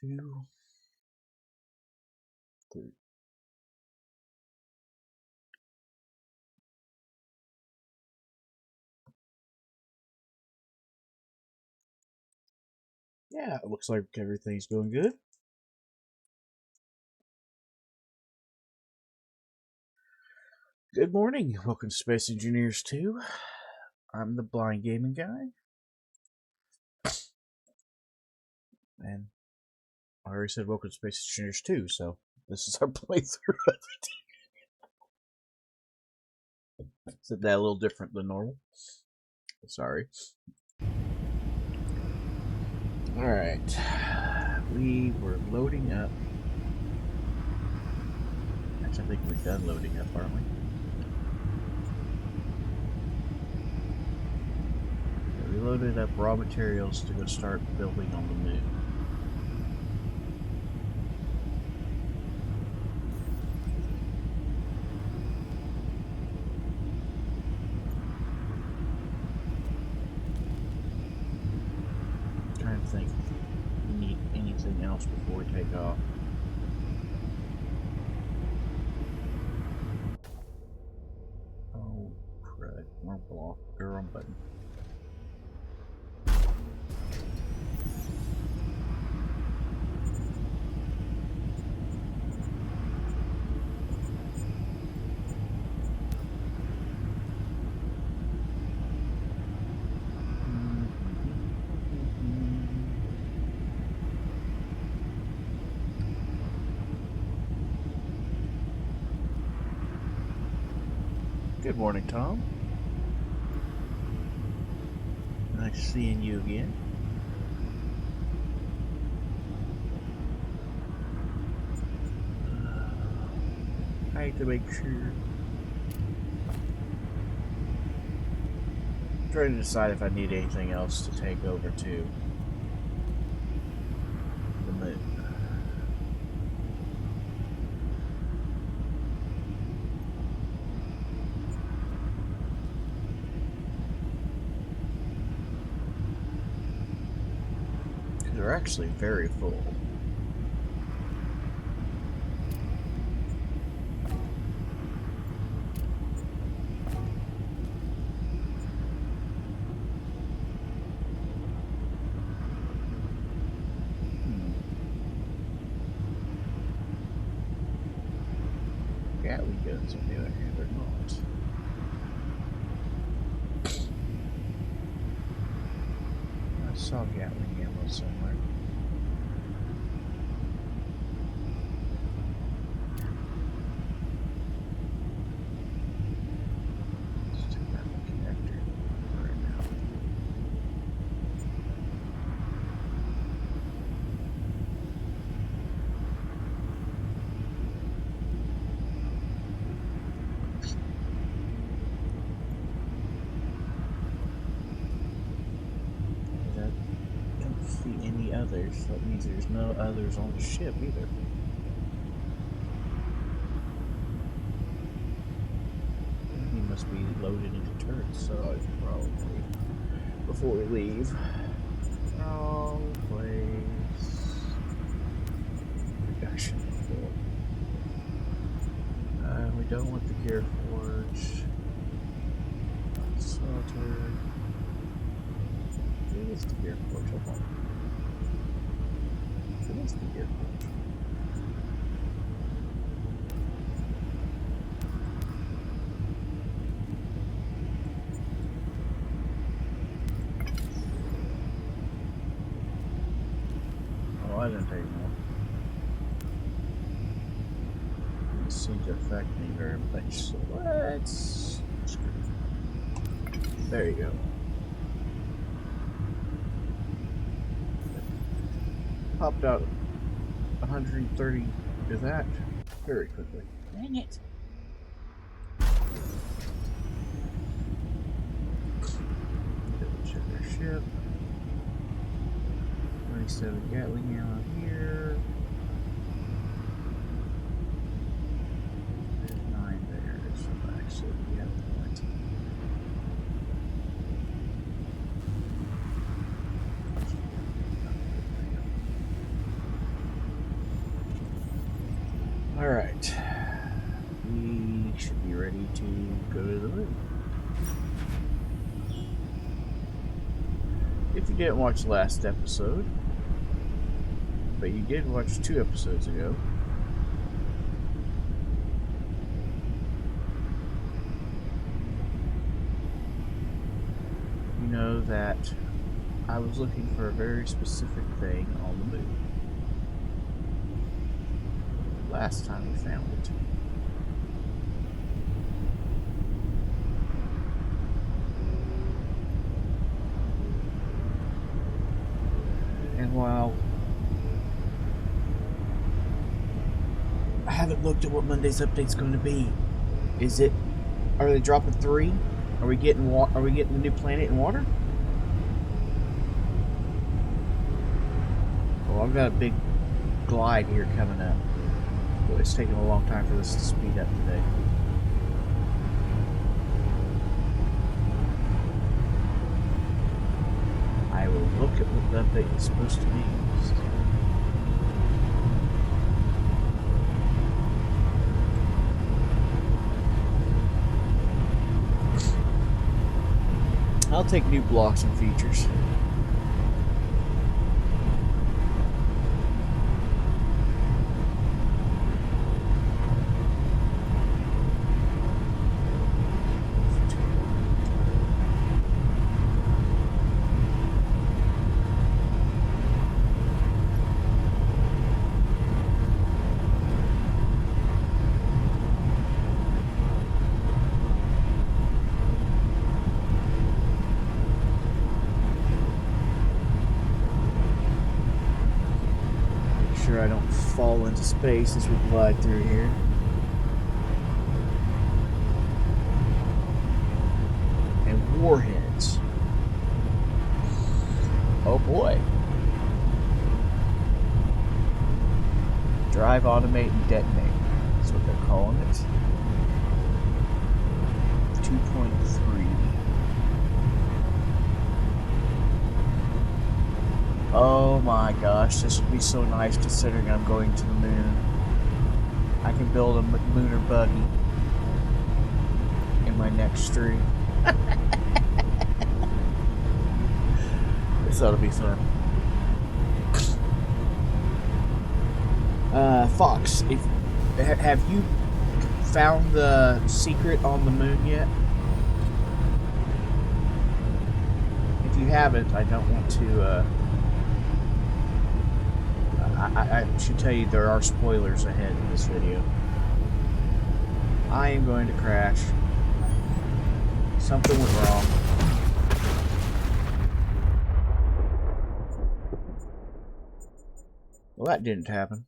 2, 3. Yeah, it looks like everything's going good. Good morning. Welcome to Space Engineers 2. I'm the blind gaming guy. And I already said welcome to Space Engineers 2, so this is our playthrough of it. Isn't that a little different than normal? Sorry. Alright. We were loading up. Actually, I think we're done loading up, aren't we? Yeah, we loaded up raw materials to go start building on the moon. I'm trying to think if we need anything else before we take off. Oh, crud. Wrong button. Good morning, Tom. Nice seeing you again. I have to make sure. I'm trying to decide if I need anything else to take over to the moon. They're actually very full. Gatling guns, on the other hand, are not. I saw Gatling ammo somewhere. Let's take out the connector right now. I don't see any others. That means there's no others on the ship either. He must be loaded into turrets, so probably before we leave. Wrong place. Production report. We don't want the gear forge. Salter. It is the gear forge, hold on. It is the gear forge. Oh, I didn't take more. It seems to affect me very much, so let's... There you go. Popped out 130 to that very quickly. Dang it. Double check our ship. 27 Gatling ammo here. There's 9 there, so actually we have 20. Alright. We should be ready to go to the moon. If you didn't watch the last episode, but you did watch 2 episodes ago, you know that I was looking for a very specific thing on the moon. Last time we found it. And while I haven't looked at what Monday's update's going to be, are they dropping 3? Are we getting the new planet and water? Well, I've got a big glide here coming up. But it's taking a long time for this to speed up today. I will look at what the update is supposed to be. I'll take new blocks and features. Sure I don't fall into space as we glide through here. And warheads. Oh boy. Drive, automate, and detonate. That's what they're calling it. 2.3. Oh my gosh, this would be so nice considering I'm going to the moon. I can build a lunar buggy in my next stream. This ought to be fun. Fox, have you found the secret on the moon yet? If you haven't, I don't want to, I should tell you there are spoilers ahead in this video. I am going to crash. Something went wrong. Well, that didn't happen.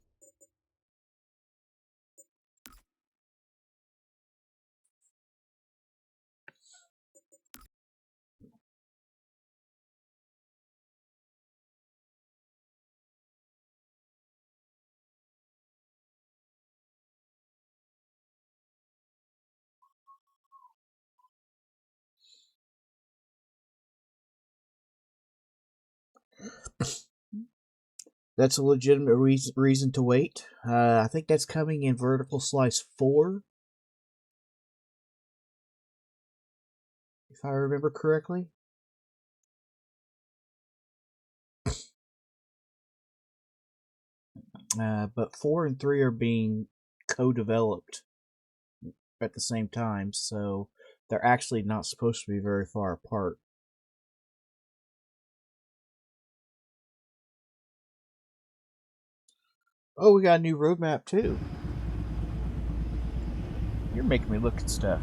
That's a legitimate reason to wait. I think that's coming in Vertical Slice 4. If I remember correctly. But 4 and 3 are being co-developed at the same time, so they're actually not supposed to be very far apart. Oh, we got a new roadmap too. You're making me look at stuff.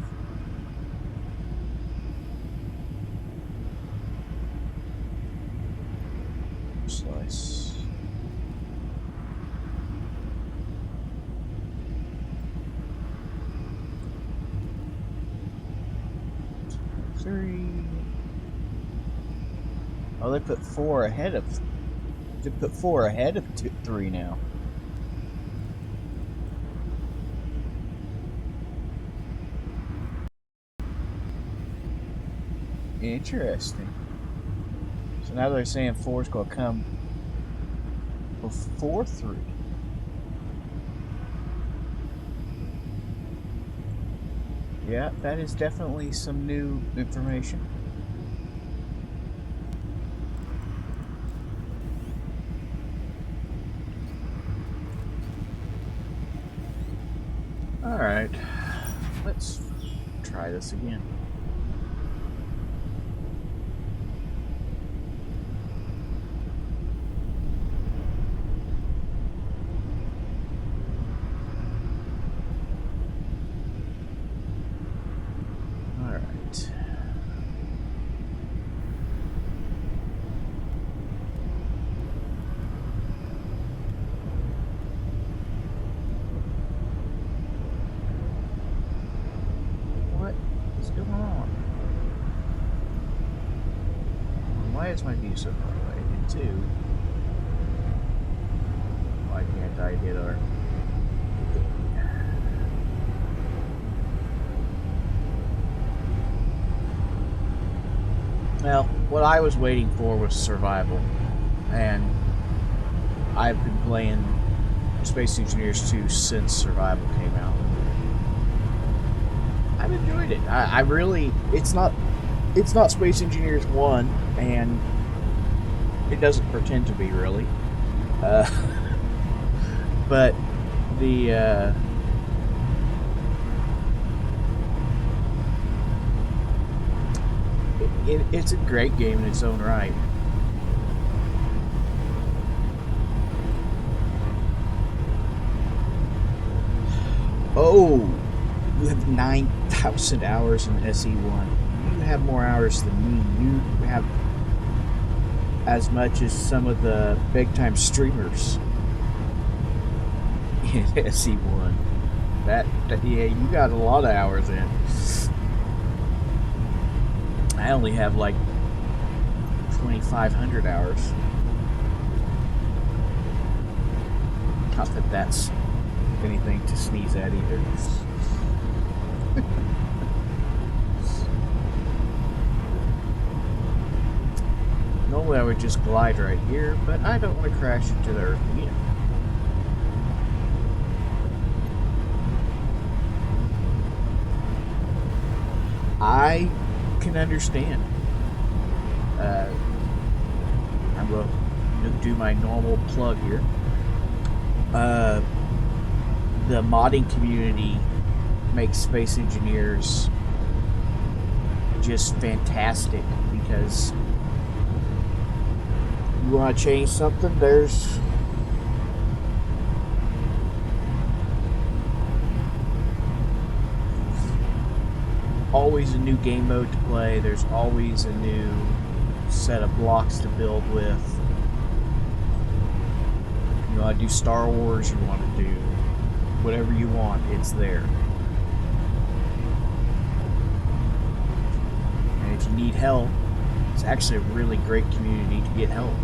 Slice. Oh, they put 4 ahead of. They put 4 ahead of 3 now. Interesting. So now they're saying 4 is going to come before 3. Yeah, that is definitely some new information. Alright, let's try this again. Alright. What is going on? Why is my view so far away? And two, why can't I hit our... Well, what I was waiting for was survival, and I've been playing Space Engineers 2 since survival came out. I've enjoyed it. I really, it's not Space Engineers 1, and it doesn't pretend to be really. But the it's a great game in its own right. Oh, you have 9,000 hours in SE1. You have more hours than me. You have as much as some of the big-time streamers in SE1. That yeah, you got a lot of hours in. I only have like 2,500 hours. Not that that's anything to sneeze at either. Normally I would just glide right here, but I don't want to crash into the earth again. I can understand. I'm going to do my normal plug here. The modding community makes Space Engineers just fantastic, because you want to change something, there's always a new game mode to play. There's always a new set of blocks to build with. You want to do Star Wars, you want to do whatever you want, it's there. And if you need help, it's actually a really great community to get help.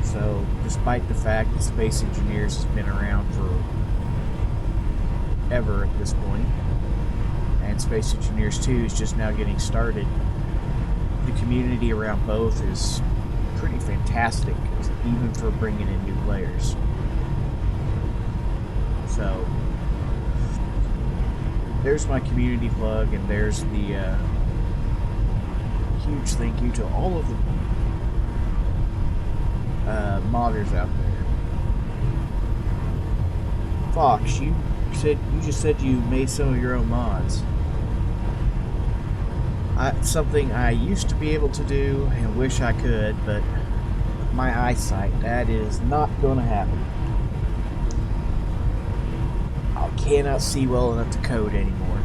So, despite the fact that Space Engineers has been around for ever at this point, and Space Engineers 2 is just now getting started, the community around both is pretty fantastic, even for bringing in new players. So there's my community plug, and there's the huge thank you to all of the modders out there. Fox, you just said you made some of your own mods. Something I used to be able to do and wish I could, but my eyesight, that is not going to happen. I cannot see well enough to code anymore.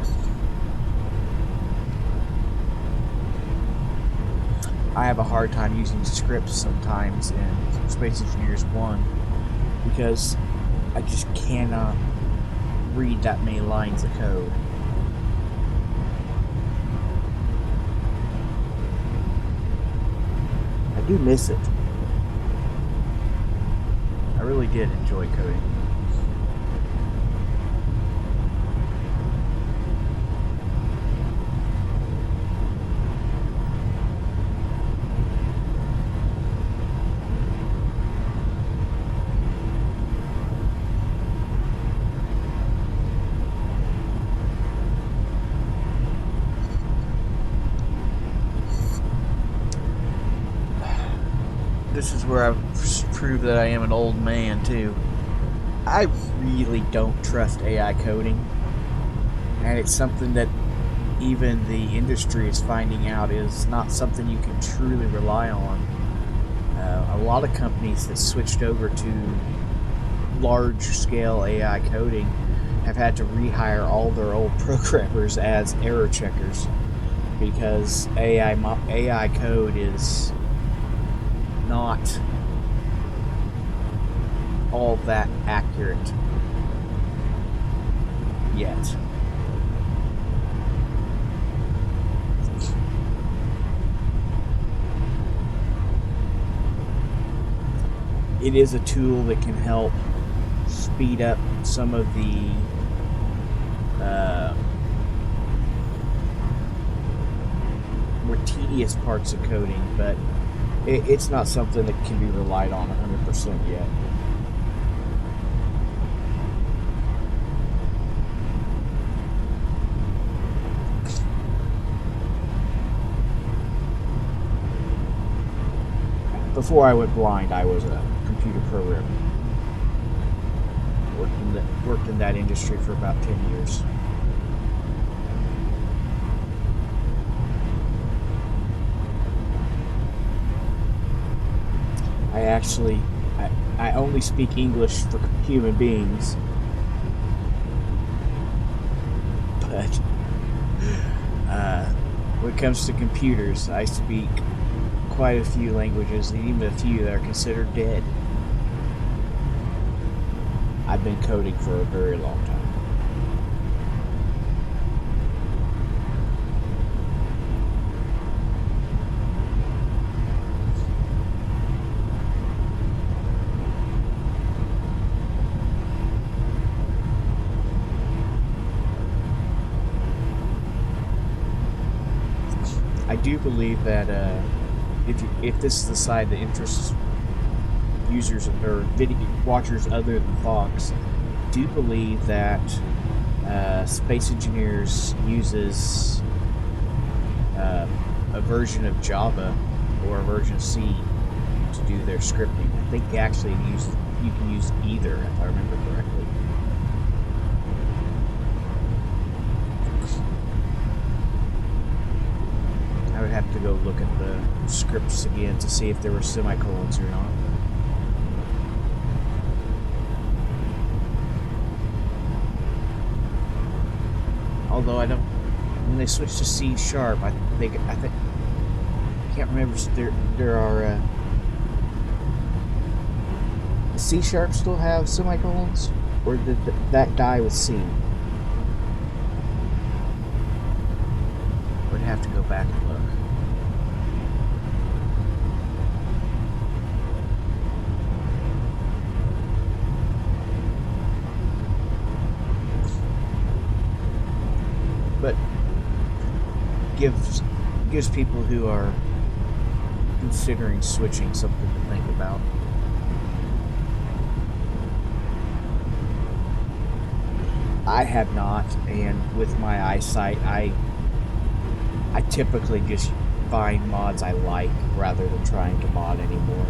I have a hard time using scripts sometimes in Space Engineers 1 because I just cannot read that many lines of code. I do miss it. I really did enjoy coding. this is where I've proved that I am an old man too. I really don't trust AI coding, and it's something that even the industry is finding out is not something you can truly rely on. A lot of companies that switched over to large-scale AI coding have had to rehire all their old programmers as error checkers because AI code is not all that accurate yet. It is a tool that can help speed up some of the more tedious parts of coding, but it's not something that can be relied on 100% yet. Before I went blind, I was a computer programmer. Worked in that industry for about 10 years. I only speak English for human beings, but when it comes to computers, I speak quite a few languages, and even a few that are considered dead. I've been coding for a very long time. I do believe that if this is the side that interests users or video watchers other than Fox, I do believe that Space Engineers uses a version of Java or a version of C to do their scripting. I think actually you can use either, if I remember correctly. I would have to go look at the scripts again to see if there were semicolons or not. Although I don't, when they switch to C#, I think I can't remember if there are. Does C# still have semicolons, or did that die with C? Would have to go back and look. But gives people who are considering switching something to think about. I have not, and with my eyesight, I typically just find mods I like rather than trying to mod anymore.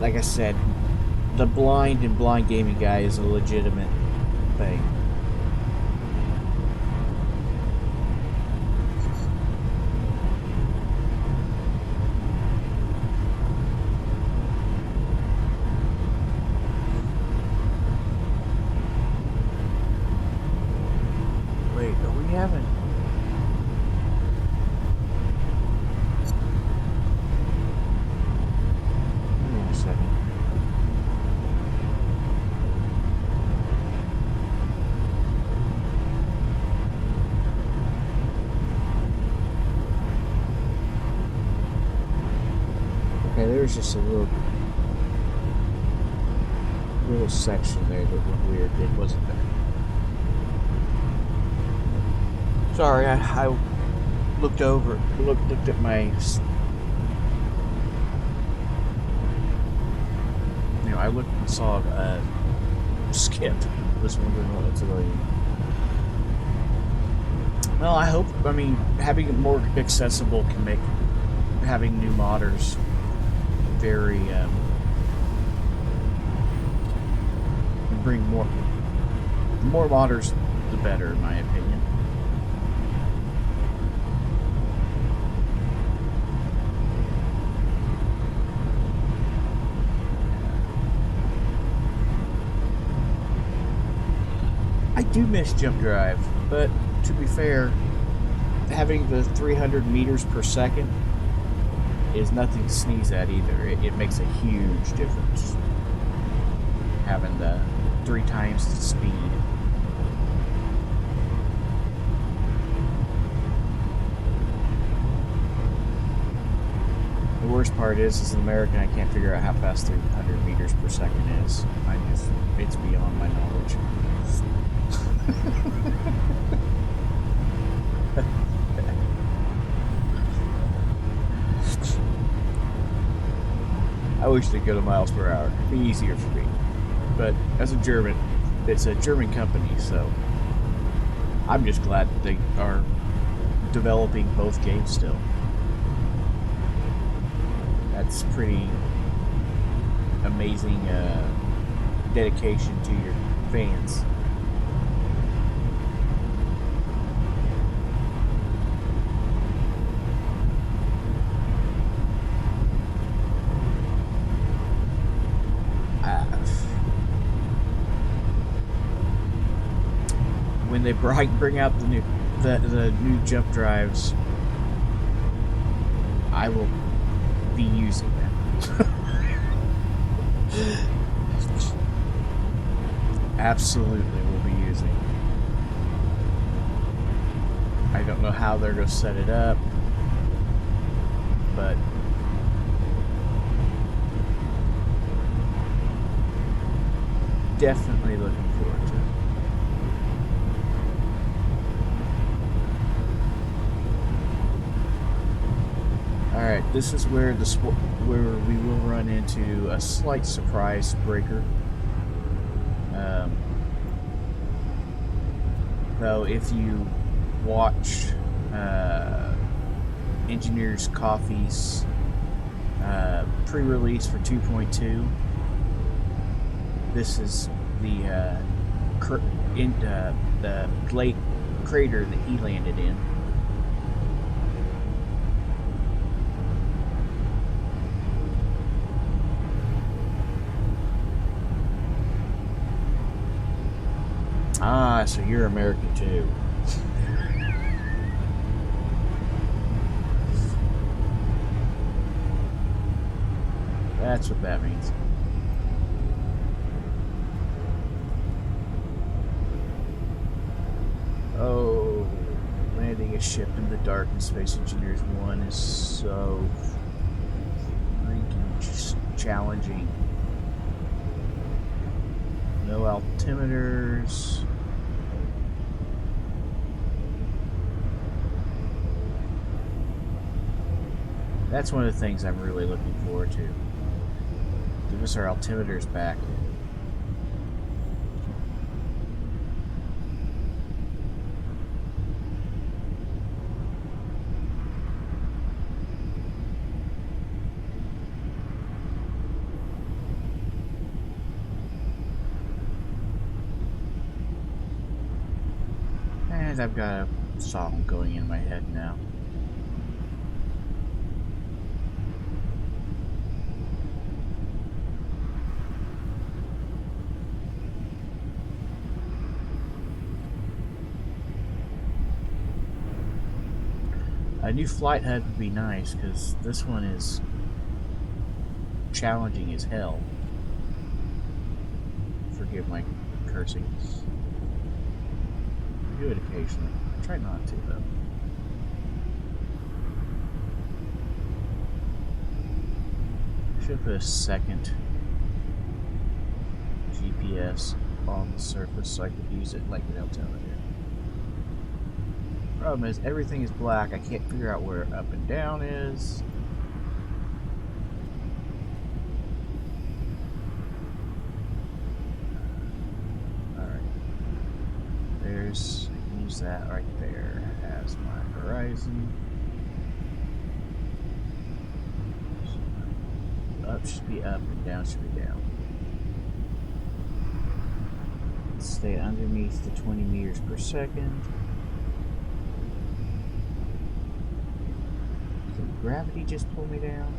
Like I said, the blind and blind gaming guy is a legitimate thing. Wait, are we having... Hold on a second. Okay, there's just a little section there that looked weird. It wasn't there. Sorry, I looked at my, I looked and saw skip. I was wondering what it's about. Well, having it more accessible can make having new modders very bring more modders, the better, in my opinion. I do miss jump drive, but to be fair, having the 300 meters per second is nothing to sneeze at either. It makes a huge difference. Having the 3 times the speed. The worst part is as an American, I can't figure out how fast 300 meters per second is. It's beyond my knowledge. I wish they'd go to miles per hour. It'd be easier for me. But as a German, it's a German company, so I'm just glad that they are developing both games still. That's pretty amazing dedication to your fans. When they bring out the new jump drives, I will be using them. Absolutely will be using. I don't know how they're going to set it up, but definitely looking forward to it. Alright, this is where where we will run into a slight surprise breaker. Though if you watch Engineers Coffee's pre-release for 2.2, this is the late crater that he landed in. Ah, so you're American too. That's what that means. Oh, landing a ship in the dark in Space Engineers 1 is so freaking challenging. No altimeters. That's one of the things I'm really looking forward to. Give us our altimeters back. And I've got a song going in my head now. A new flight HUD would be nice, because this one is challenging as hell. Forgive my cursing. I do it occasionally. I try not to, though. Should put a second GPS on the surface so I could use it like an altimeter. Problem is, everything is black. I can't figure out where up and down is. Alright. There's, I can use that right there as my horizon. Up should be up and down should be down. Stay underneath the 20 meters per second. Did gravity just pull me down?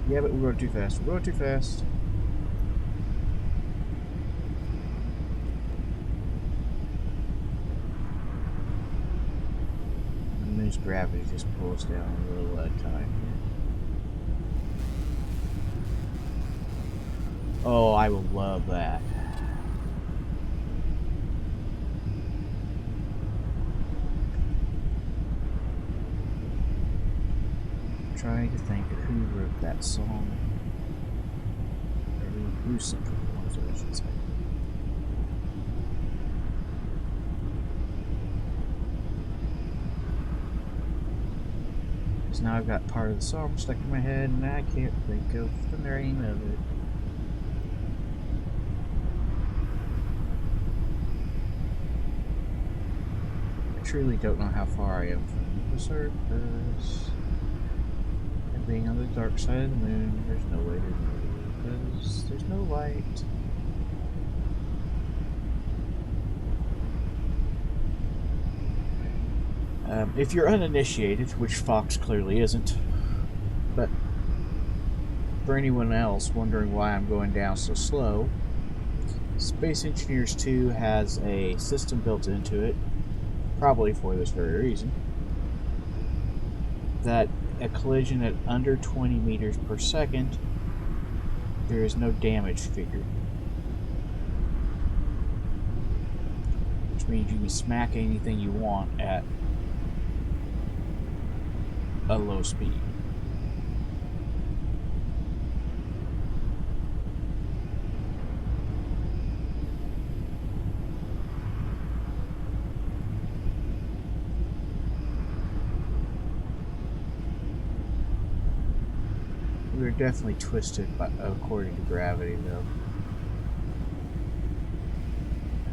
Yeah, but we're going too fast. We're going too fast. The moon's gravity just pulls down a little at a time here. Oh, I will love that. I'm trying to think of who wrote that song. Or who composed it, I should say. Because now I've got part of the song stuck in my head and I can't think of the name of it. I truly don't know how far I am from the surface. And being on the dark side of the moon, there's no way to know because there's no light. If you're uninitiated, which Fox clearly isn't, but for anyone else wondering why I'm going down so slow, Space Engineers 2 has a system built into it, probably for this very reason, that a collision at under 20 meters per second, there is no damage figured. Which means you can smack anything you want at a low speed. We were definitely twisted according to gravity, though.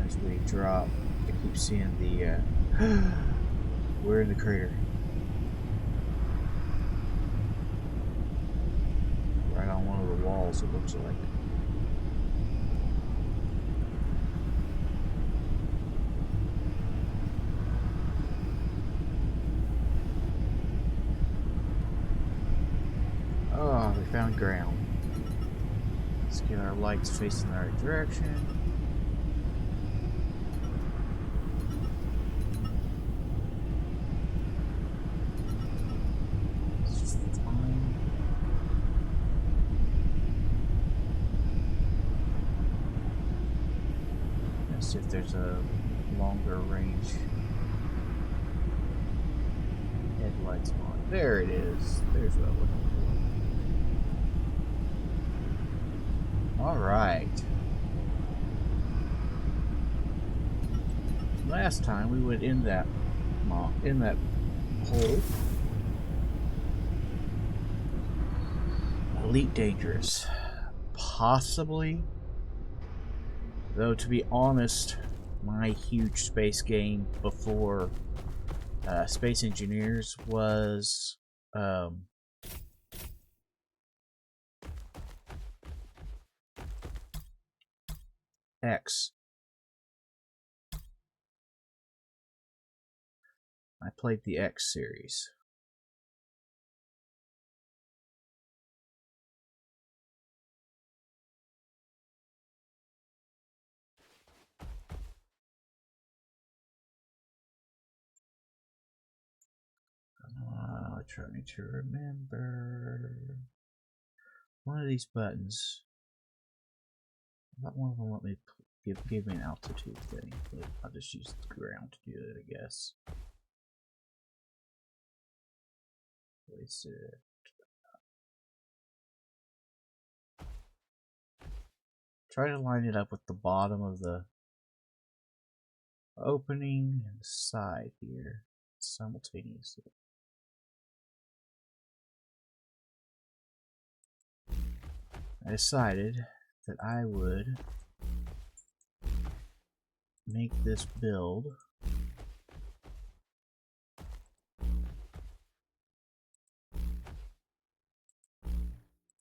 As we drop, I keep seeing the we're in the crater. Right on one of the walls, it looks like. Oh, we found ground. Let's get our lights facing the right direction. It's fine. Let's see if there's a longer range headlights on. There it is. There's what I'm looking for. Alright. Last time we went in that hole. Elite Dangerous. Possibly. Though to be honest, my huge space game before Space Engineers was X. I played the X series. Trying to remember one of these buttons. Not one of them let me give me an altitude thing, but I'll just use the ground to do it, I guess. Place it. Try to line it up with the bottom of the opening and the side here simultaneously. I decided that I would make this build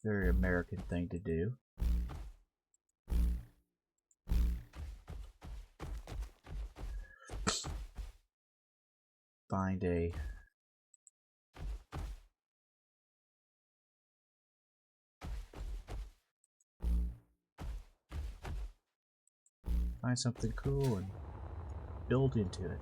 Very American thing to do. Find something cool and build into it.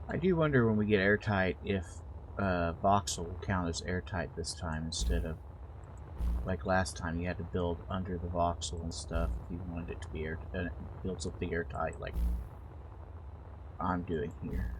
I do wonder when we get airtight if voxel will count as airtight this time instead of like last time you had to build under the voxel and stuff if you wanted it to be build something airtight like I'm doing here.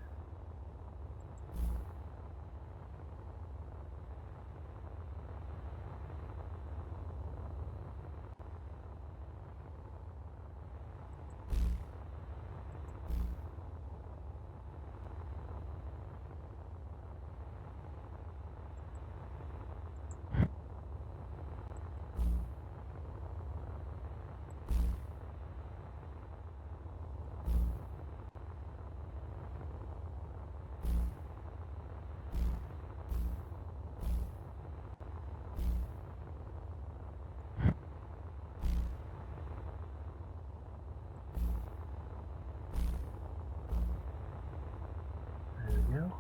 There we go.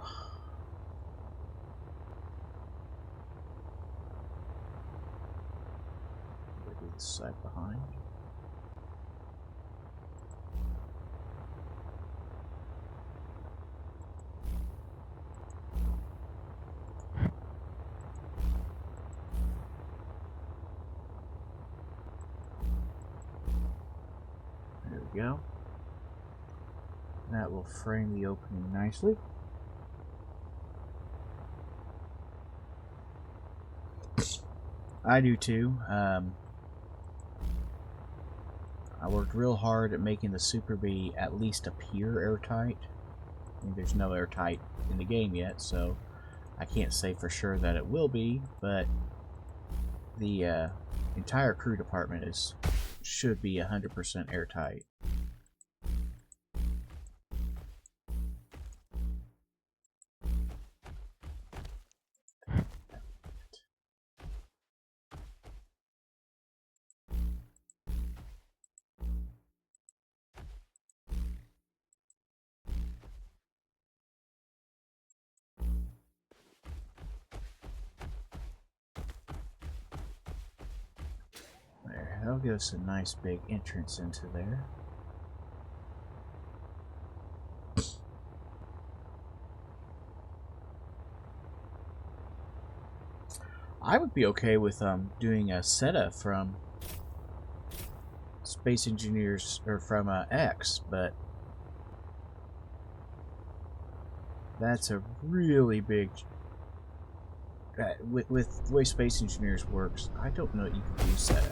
Do the side behind. There we go. That will frame the opening nicely. I do too. I worked real hard at making the Super Bee at least appear airtight. I mean, there's no airtight in the game yet, so I can't say for sure that it will be, but the entire crew department should be 100% airtight. There, that'll give us a nice big entrance into there. I would be okay with doing a setup from Space Engineers or from X, but that's a really big. With the way Space Engineers works, I don't know that you can do setup.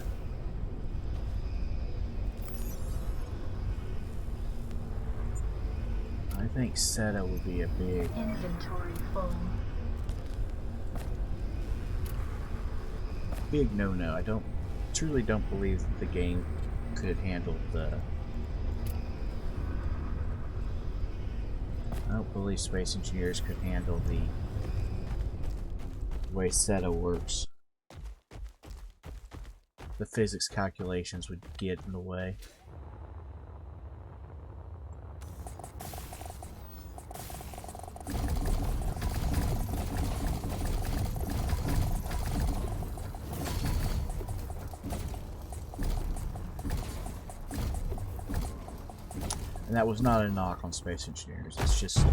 I think setup would be a big inventory full. Big no-no. I truly don't believe that the game could handle the. I don't believe Space Engineers could handle the way SETA works. The physics calculations would get in the way. And that was not a knock on Space Engineers. It's just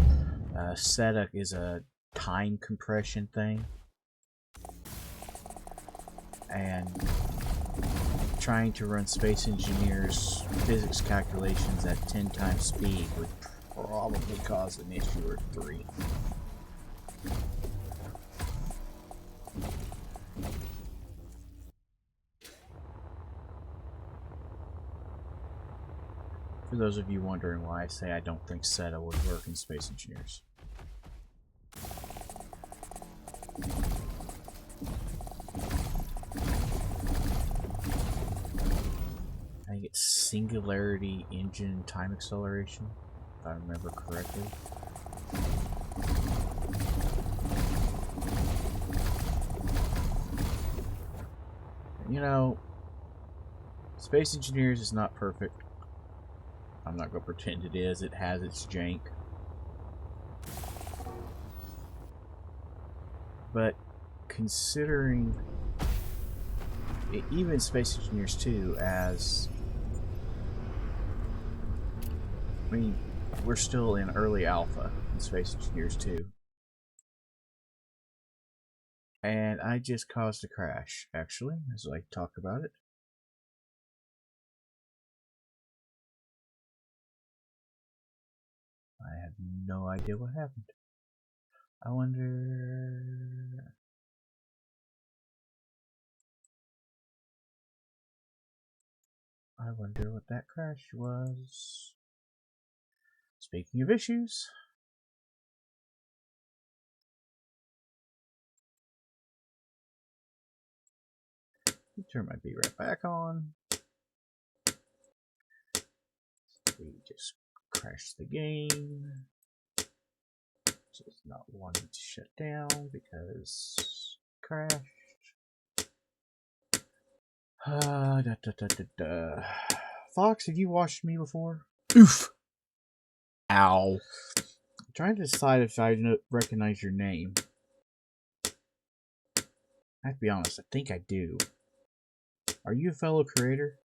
SETA is a time compression thing. And trying to run Space Engineers physics calculations at 10 times speed would probably cause an issue or 3. For those of you wondering why I say I don't think SETA would work in Space Engineers. I think it's Singularity Engine Time Acceleration, if I remember correctly. You know, Space Engineers is not perfect. I'm not going to pretend it is. It has its jank. But considering even Space Engineers 2 as... I mean, we're still in early alpha in Space Engineers 2. And I just caused a crash, actually, as I talk about it. I have no idea what happened. I wonder... what that crash was. Speaking of issues... turn my B right back on. We just crashed the game. Just not wanting to shut down because crashed. Fox, have you watched me before? Oof. Ow. I'm trying to decide if I recognize your name. I have to be honest, I think I do. Are you a fellow creator?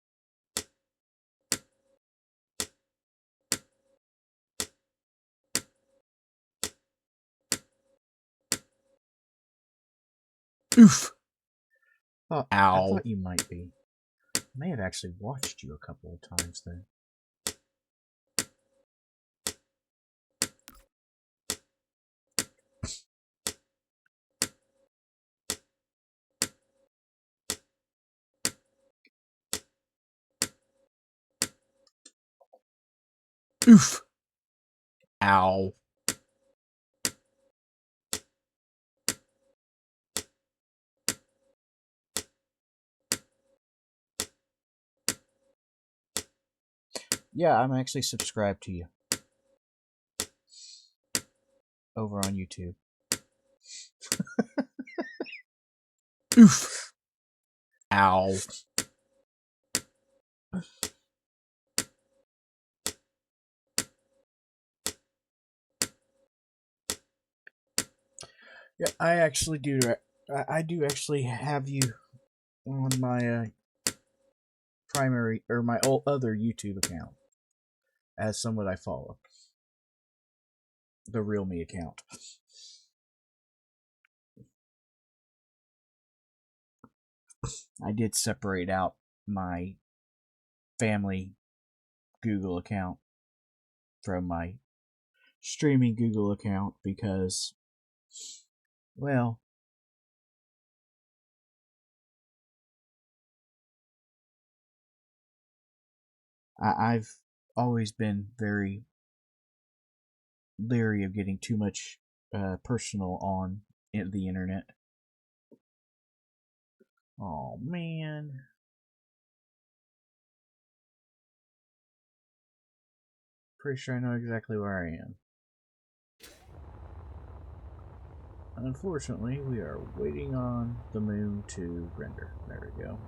Oof. Ow. I thought you might be. I may have actually watched you a couple of times then. Oof. Ow. Yeah, I'm actually subscribed to you. Over on YouTube. Oof. Ow. Yeah, I actually do. I do actually have you on my primary or my other YouTube account as someone I follow. The Real Me account. I did separate out my family Google account from my streaming Google account because, well, I've always been very leery of getting too much personal on the internet. Oh man. Pretty sure I know exactly where I am. Unfortunately, we are waiting on the moon to render. There we go.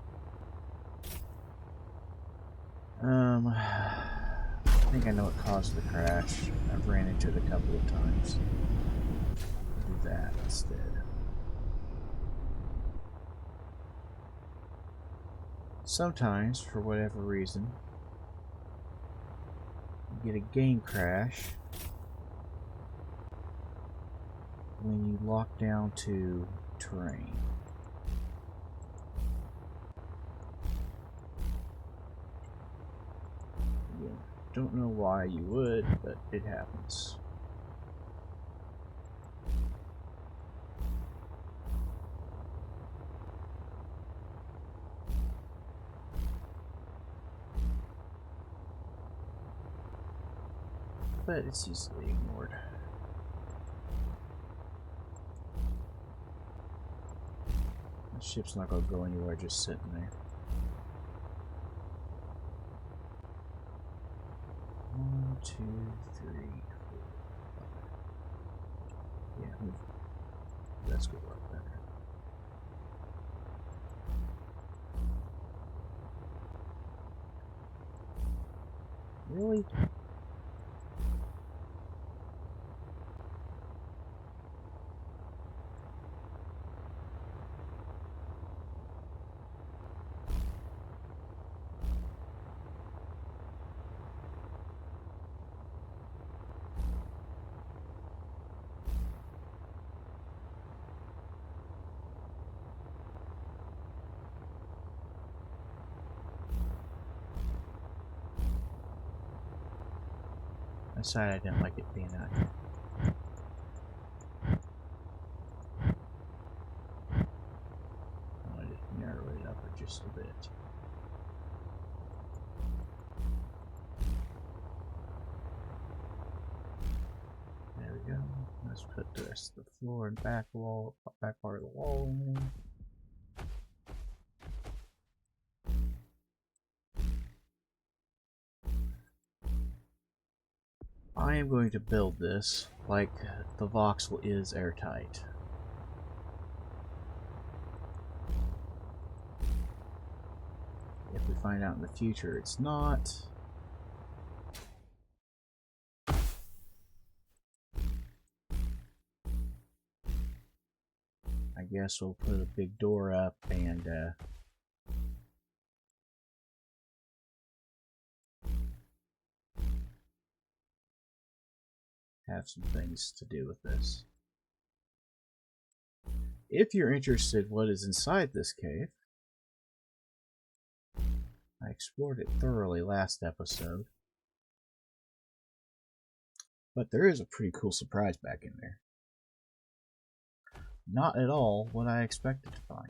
I think I know what caused the crash. I've ran into it a couple of times. I'll do that instead. Sometimes, for whatever reason, you get a game crash when you lock down to terrain. Again, don't know why you would, but it happens. but it's easily ignored. The ship's not going to go anywhere, just sitting there. 1, 2, 3, 4, 5. Yeah, that's good work better. Really? Aside, I didn't like it being out here. I wanted to narrow it up just a bit. There we go. Let's put the rest of the floor and back wall, back part of the wall in. I am going to build this like the voxel is airtight. If we find out in the future it's not, I guess we'll put a big door up and have some things to do with this. If you're interested what is inside this cave, I explored it thoroughly last episode, but there is a pretty cool surprise back in there. Not at all what I expected to find.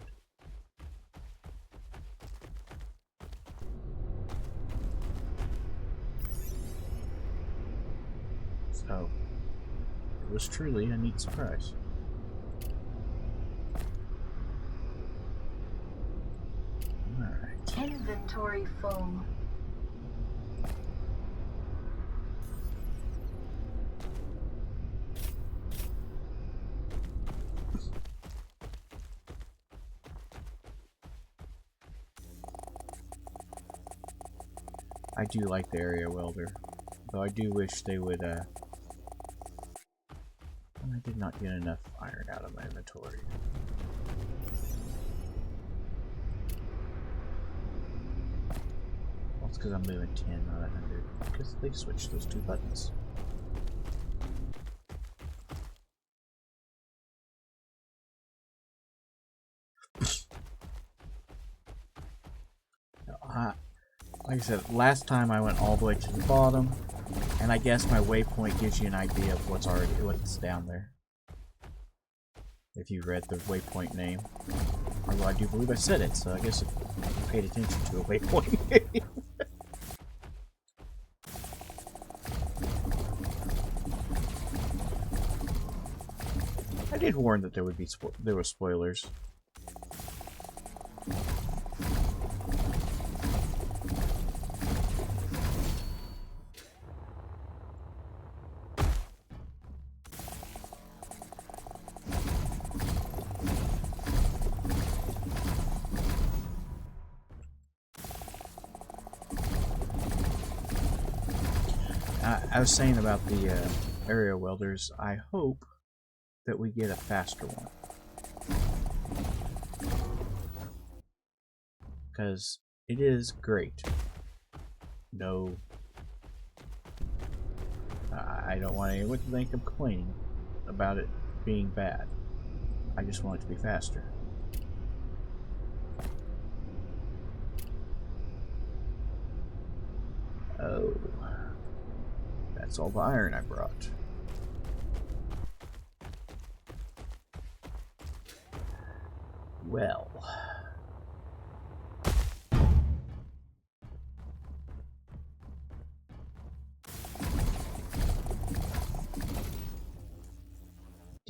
So, it was truly a neat surprise. Alright. Inventory full. I do like the area welder, though I do wish they would, I did not get enough iron out of my inventory. Well, it's because I'm moving 10, not 100, because they switched those two buttons. Like I said, last time I went all the way to the bottom, and I guess my waypoint gives you an idea of what's down there. If you read the waypoint name. Although I do believe I said it, so I guess if you paid attention to a waypoint name. I did warn that there would be there were spoilers. I was saying about the area welders, I hope that we get a faster one. Because it is great. No, I don't want anyone to think I'm complaining about it being bad. I just want it to be faster. Oh. That's all the iron I brought. Well.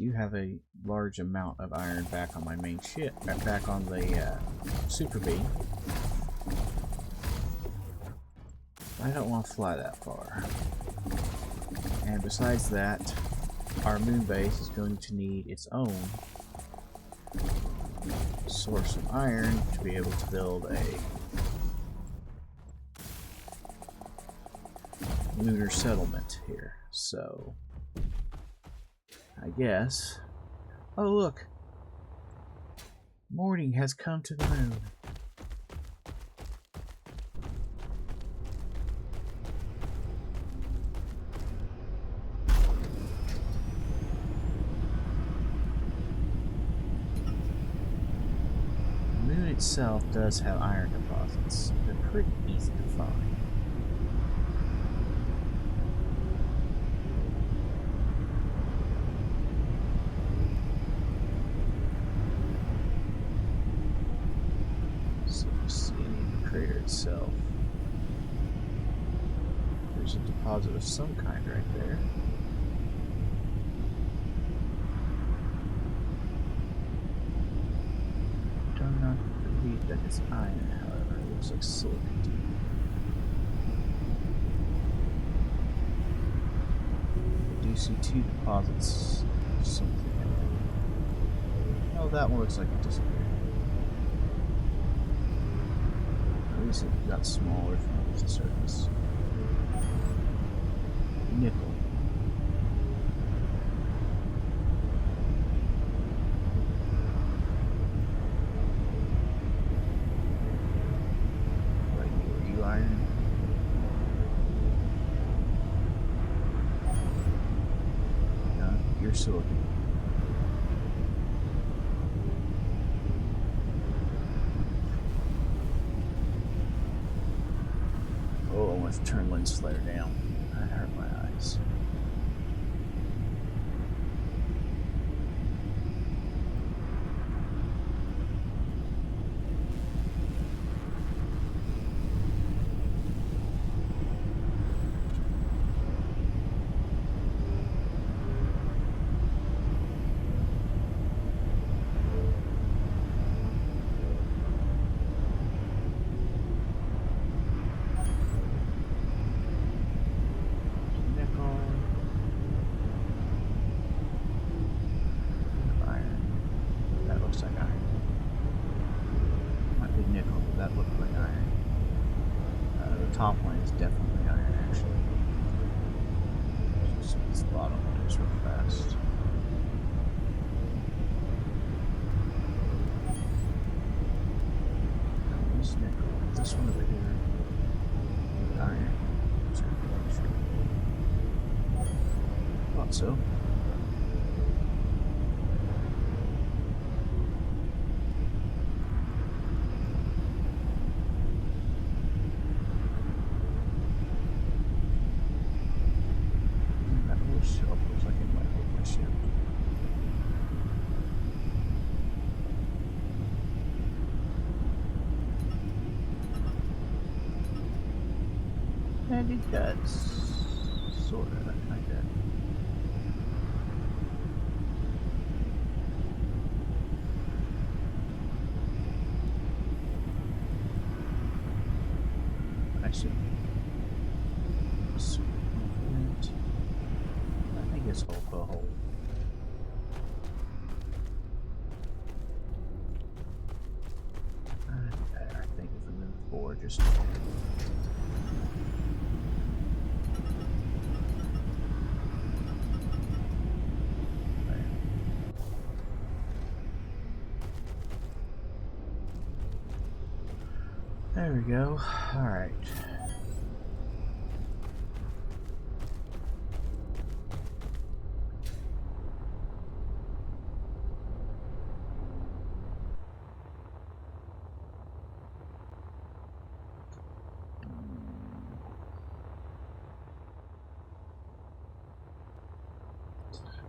do have a large amount of iron back on my main ship, back on the Super Bee. I don't want to fly that far. And besides that, our moon base is going to need its own source of iron to be able to build a lunar settlement here. So, I guess... Oh, look! Morning has come to the moon. The moon itself does have iron deposits. They're pretty easy to find. Itself. There's a deposit of some kind right there. Do not believe that it's iron, however. It looks like silicon to me. I do see two deposits of something in there. Oh, that one looks like it disappeared. It got smaller from the surface. Nickel. Are you iron? No, you're silicon. Turn lens flare down. That hurt my eyes. Top line is definitely iron, actually. Just this bottom one is real fast. This nickel. This one over here. Iron. Thought so. And it does. Sort of, like that. I should. I think it's hole for a hole. I think if we move forward, just. There we go. Alright.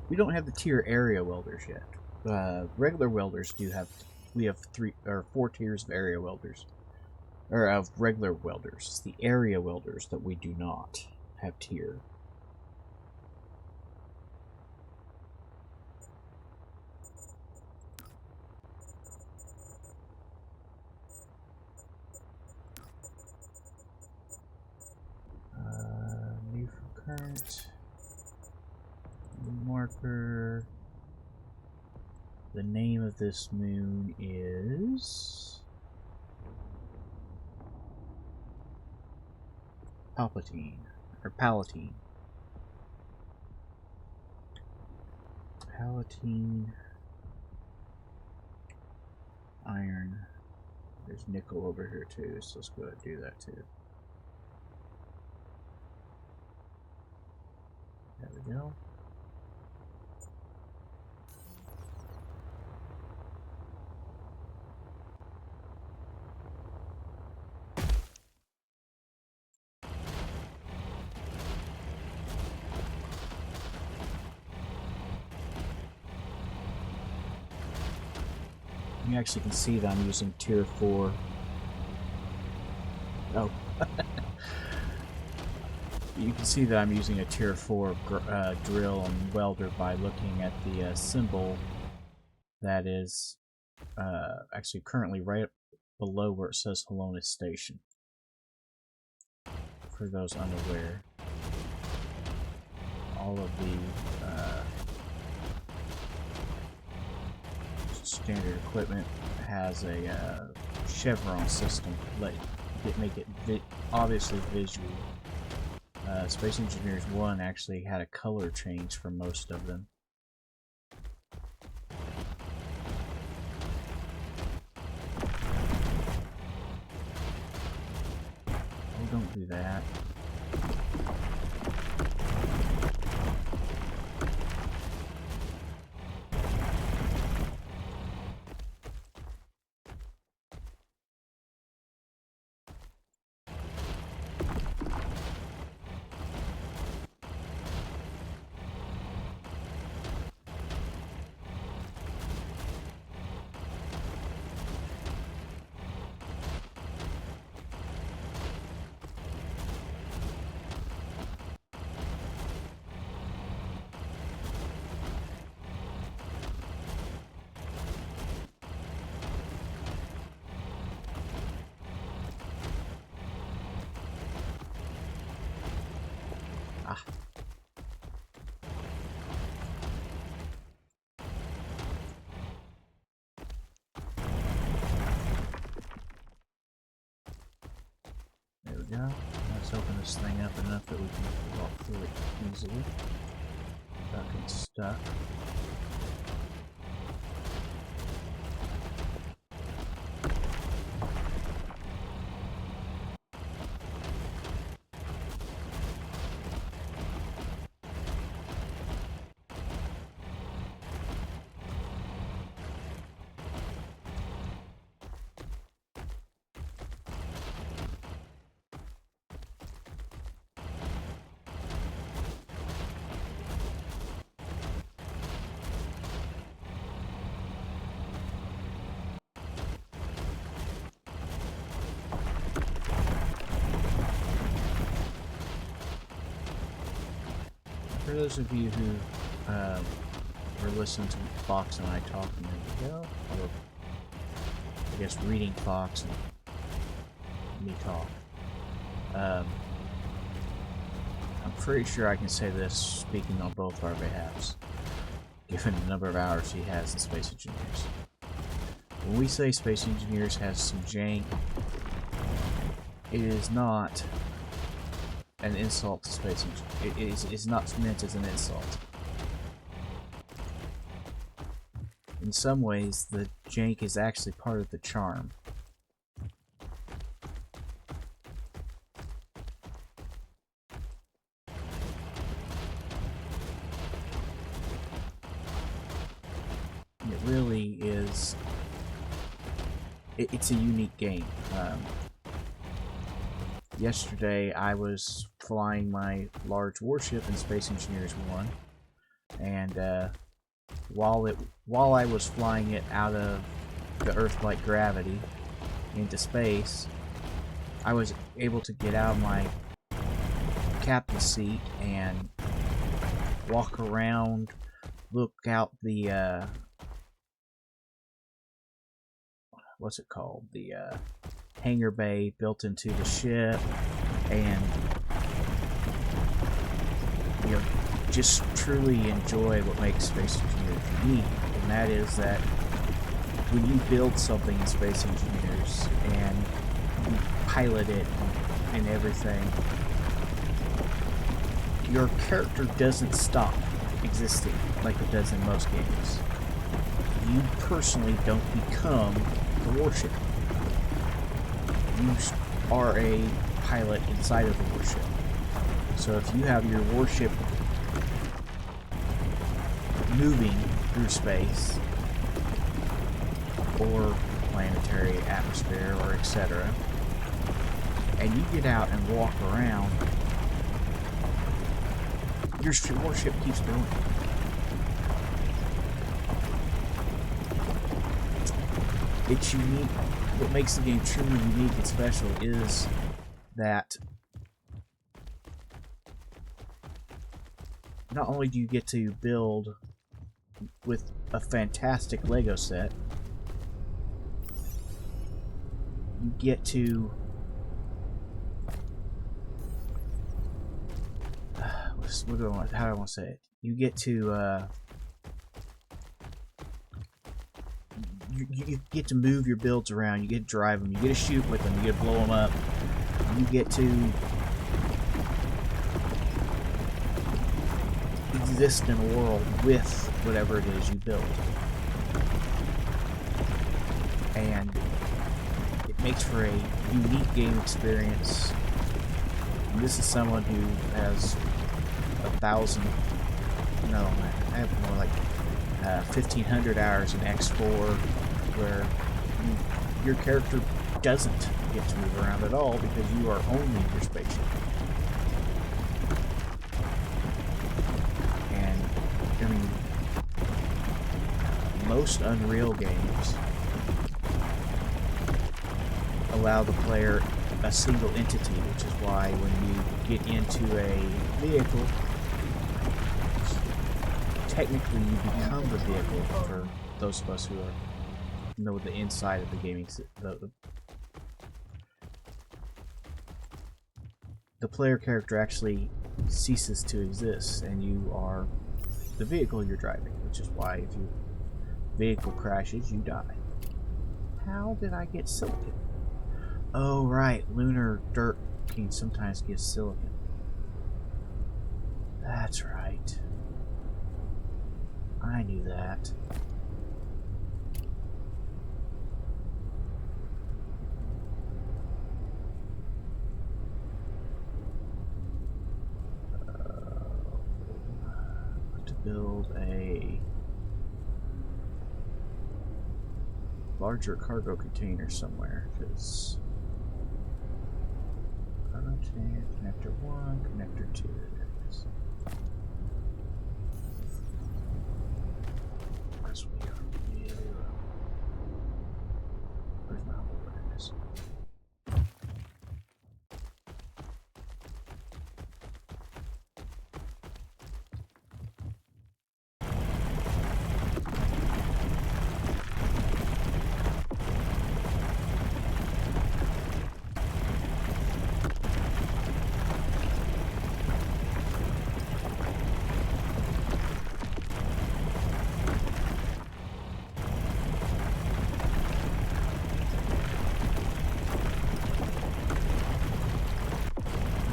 We don't have the tier area welders yet. Regular welders do have. We have 3 or 4 tiers of area welders. Or of regular welders. It's the area welders that we do not have tier. Alright. Marker. The name of this moon is Palpatine, or Palatine. Palatine. Iron. There's nickel over here too, so let's go ahead and do that too. There we go. You actually can see that I'm using tier 4. Oh. You can see that I'm using a tier 4 drill and welder by looking at the symbol that is actually currently right below where it says Halonis Station. For those unaware, all of the standard equipment has a chevron system to make it obviously visual. Space Engineers 1 actually had a color change for most of them. Oh, don't do that. Ah. There we go. Let's open this thing up enough that we can walk through it easily without getting stuck. For those of you who were listening to Fox and I talk a minute ago, or I guess reading Fox and me talk, I'm pretty sure I can say this speaking on both our behalves, given the number of hours he has in Space Engineers. When we say Space Engineers has some jank, it is not an insult to Space Engineers. It's not meant as an insult. In some ways, the jank is actually part of the charm. It really is. It's a unique game. Yesterday, I was flying my large warship in Space Engineers 1, and while I was flying it out of the Earth-like gravity into space, I was able to get out of my captain's seat and walk around, look out the what's it called? The hangar bay built into the ship, and just truly enjoy what makes Space Engineers unique, and that is that when you build something in Space Engineers and you pilot it and everything, your character doesn't stop existing like it does in most games. You personally don't become the warship. You are a pilot inside of the warship. So if you have your warship moving through space or planetary atmosphere or etc., and you get out and walk around, your warship keeps going. It's unique. What makes the game truly unique and special is that not only do you get to build with a fantastic Lego set, you get to how do I want to say it? You get to you get to move your builds around. You get to drive them. You get to shoot with them. You get to blow them up. You get to exist in a world with whatever it is you build, and it makes for a unique game experience. And this is someone who has 1,000, no, I have more like 1,500 hours in X4, where your character doesn't get to move around at all because you are only your spaceship. And I mean, most Unreal games allow the player a single entity, which is why when you get into a vehicle, technically you become the vehicle for those of us who know the inside of the gaming the player character actually ceases to exist, and you are the vehicle you're driving, which is why if your vehicle crashes, you die. How did I get silicon? Oh right, lunar dirt can sometimes give silicon. That's right. I knew that. To build a larger cargo container somewhere, because connector 1, connector 2, there it is. Because we are really low. Where's my hole? There it is.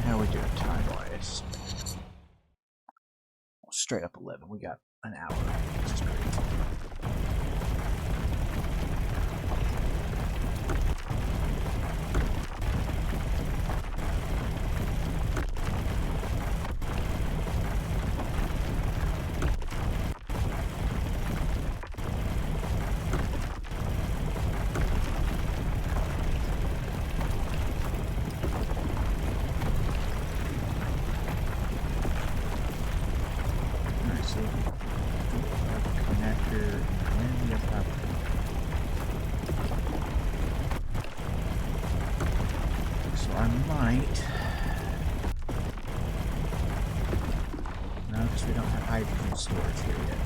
How we doing time-wise? Straight up 11. We got an hour, which is great. Storage here yet.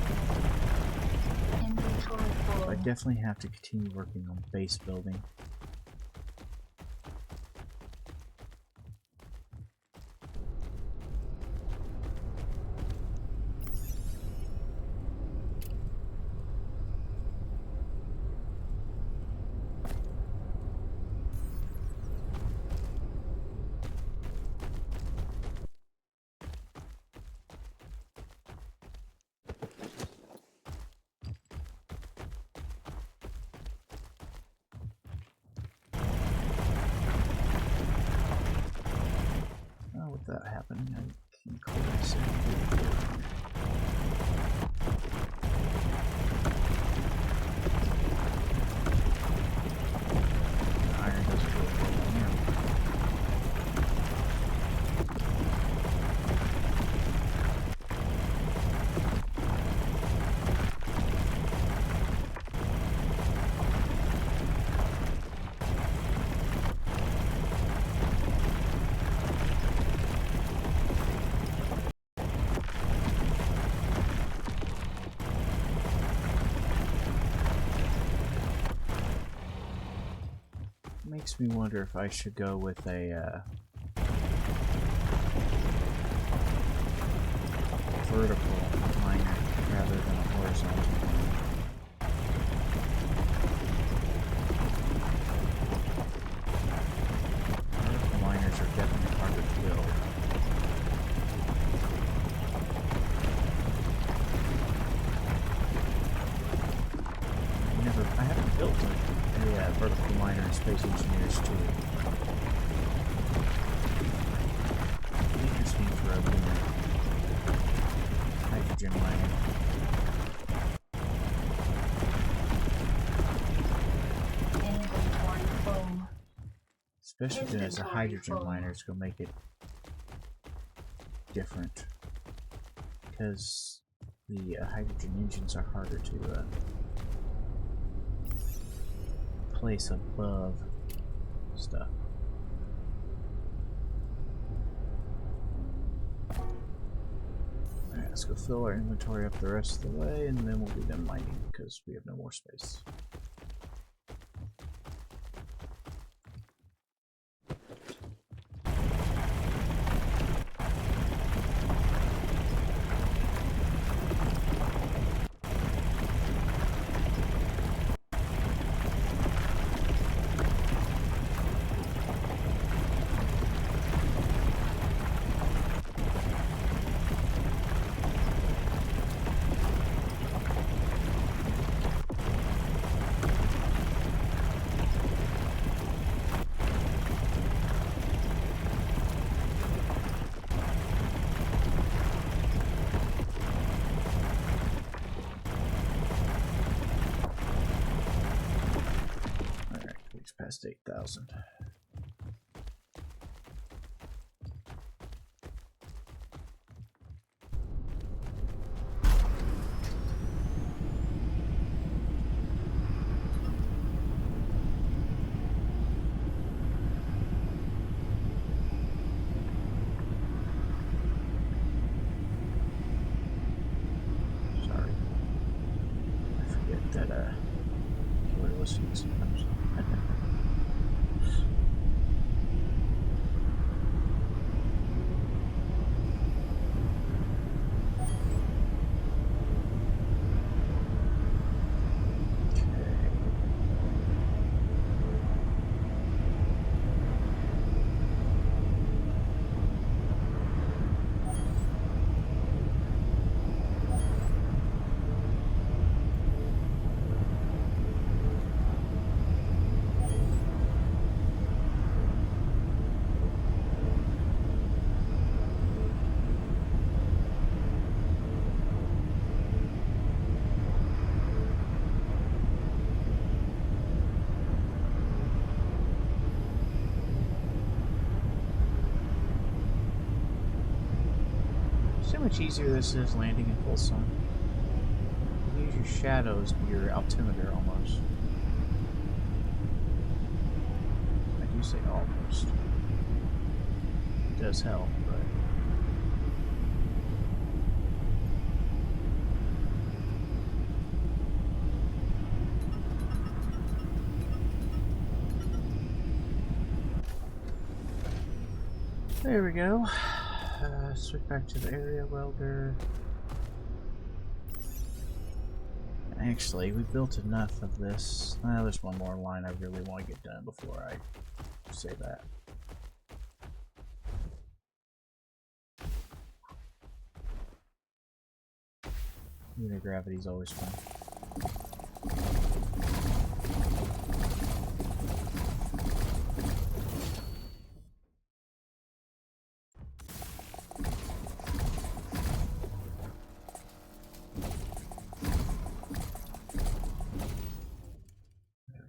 So I definitely have to continue working on base building. without happening. I can call this in. The iron doesn't really go on here. Makes me wonder if I should go with a vertical miner rather than a horizontal miner. Vertical miners are definitely harder to build. I haven't built a vertical miner in Space Engineers 2. Interesting for a lunar hydrogen miner. Inventory full. Especially if it has a hydrogen miner, it's going to make it different. Because the hydrogen engines are harder to place above stuff. Alright, let's go fill our inventory up the rest of the way, and then we'll be done mining because we have no more space. Past 8,000. Sorry. I forget that we're listening sometimes. See how much easier this is landing in full sun? You use your shadows to your altimeter almost. I do say almost. It does help, but there we go. Switch back to the area welder. Actually, we built enough of this. There's one more line I really want to get done before I say that. Lunar gravity's always fun.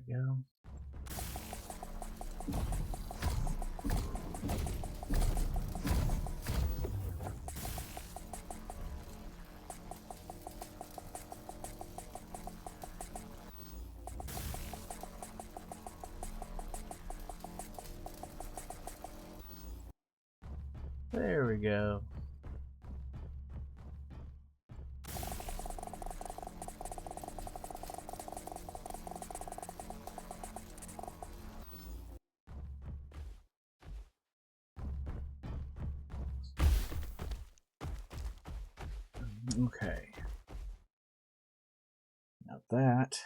we go. There we go. Okay. Now that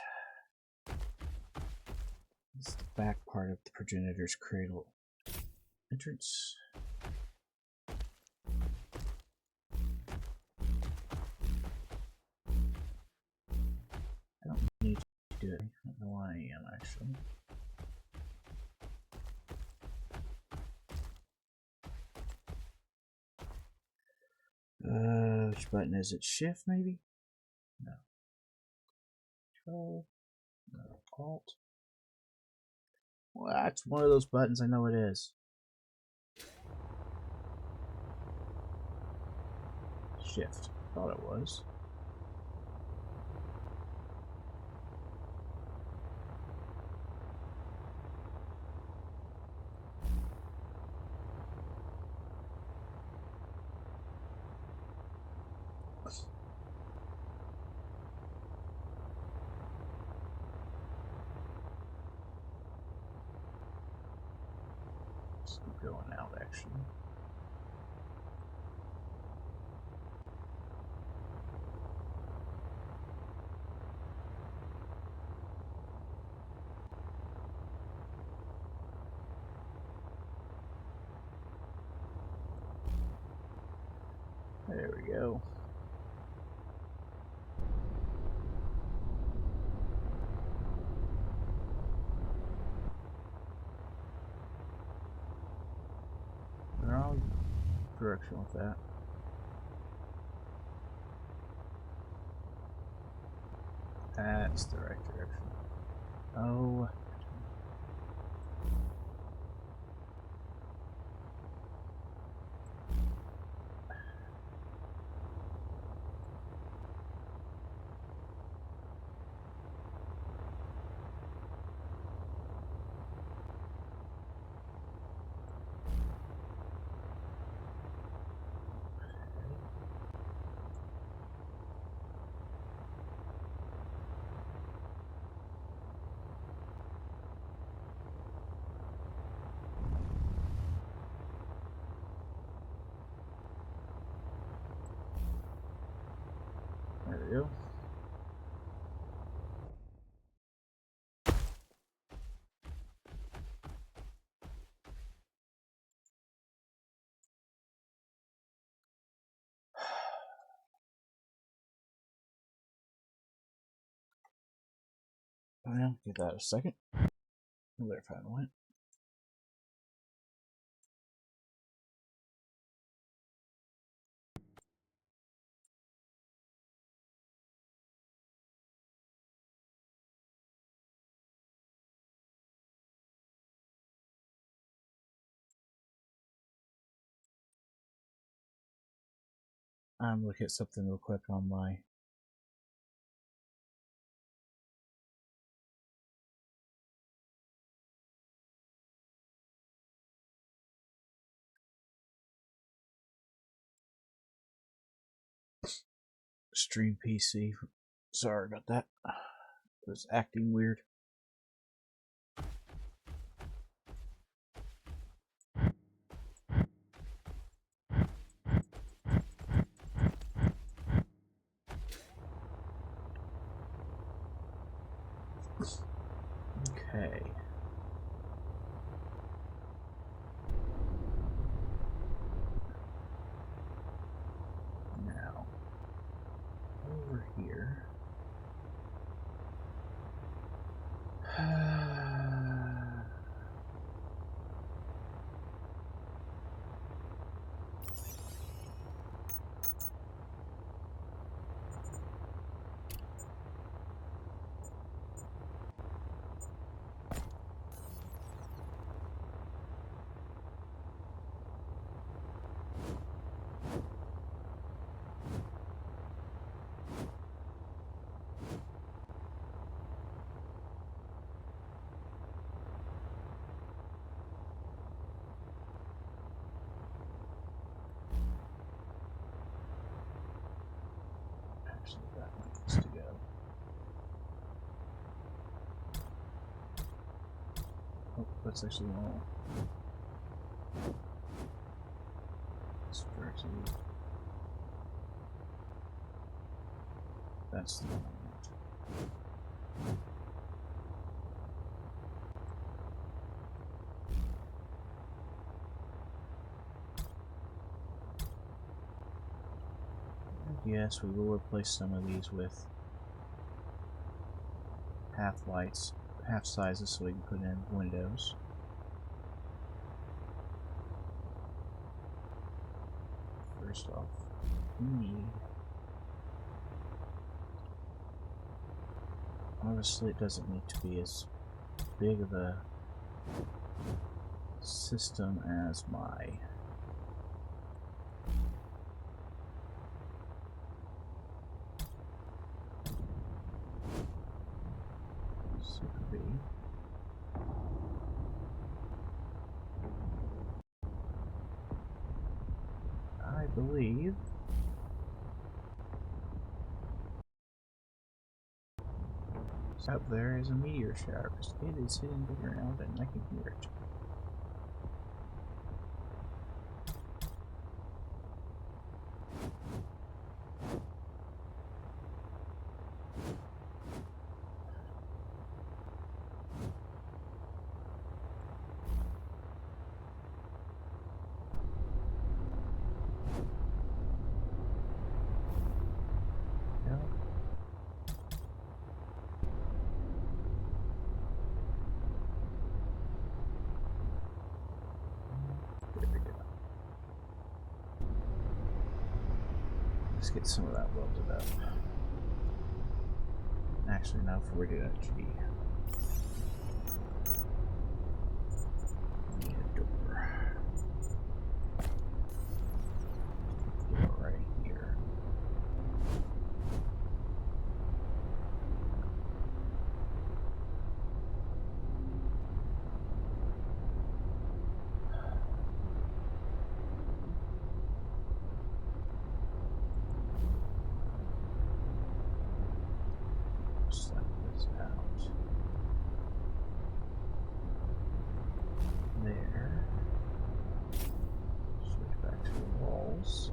is the back part of the progenitor's cradle entrance. I don't need to do it. I don't know why I am actually. Which button is it? Shift maybe? No. Control. No. Alt. Well, that's one of those buttons. I know it is. Shift. Thought it was. Let's keep going out actually. There we go. Wrong direction with that. That's the right direction. Oh. There we go. Well, give that a second. There, if I went. I'm looking at something real quick on my stream PC. Sorry about that. It was acting weird. Okay. Now, over here. Oh, that's actually normal. That's the one I want. And yes, we will replace some of these with half lights, half sizes, so we can put in windows. First off, we need. Obviously, it doesn't need to be as big of a system as my Super B. I believe up there is a meteor shower. It is hitting the ground and I can hear it. Let's get some of that welded up. Actually, no, before we do that, G. Need a door. Door right here. Slap this out. There. Switch back to the walls.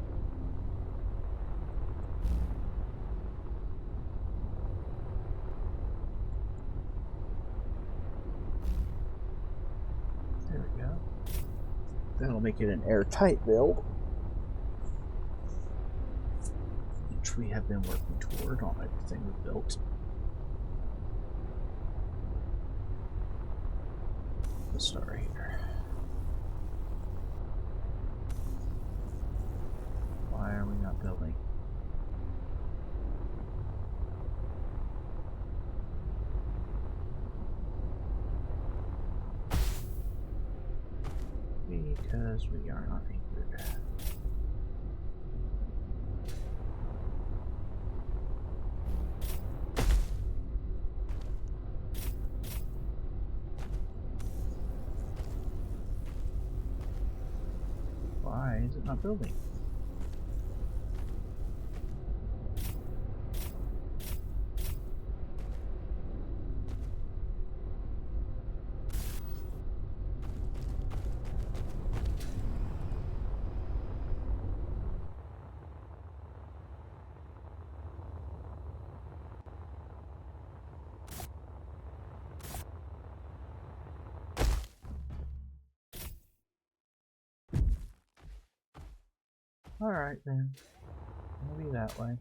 There we go. That'll make it an airtight build, which we have been working toward on everything we've built. Let's start right here. Why are we not building? Because we are not anchored. Why is it not building? Alright then. Maybe that way.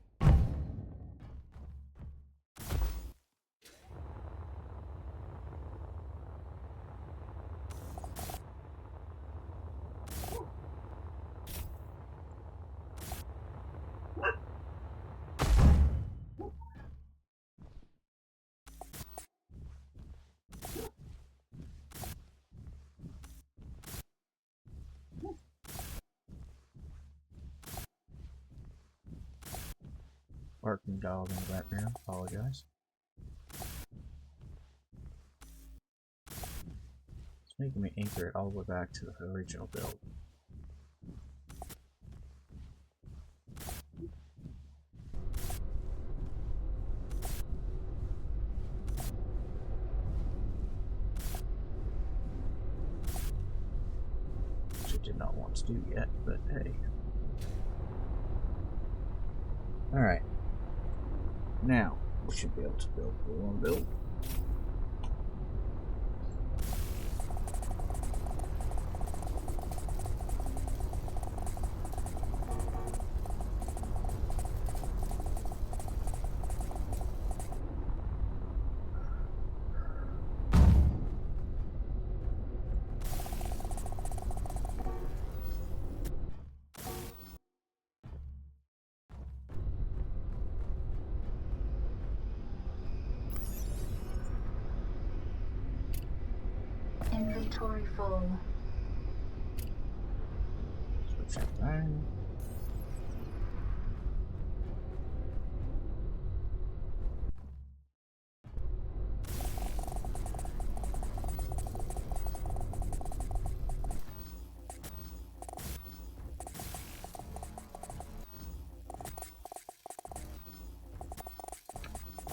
Barking dog in the background. Apologize. It's making me anchor it all the way back to the original build. did not want to do yet, but hey. Alright. Now, we should be able to build what we want to build. Inventory full. Switch up there.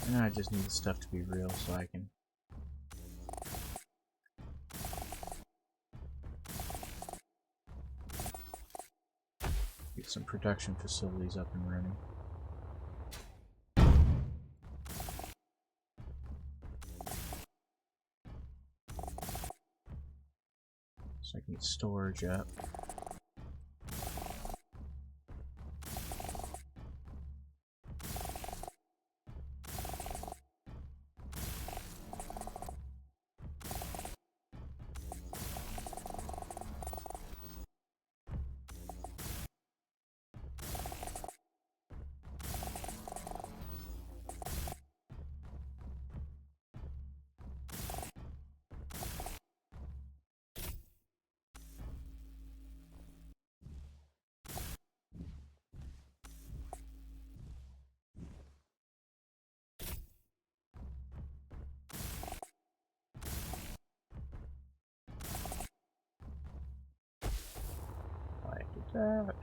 And I just need the stuff to be real so I can get some production facilities up and running. So I can get storage up. Why did that?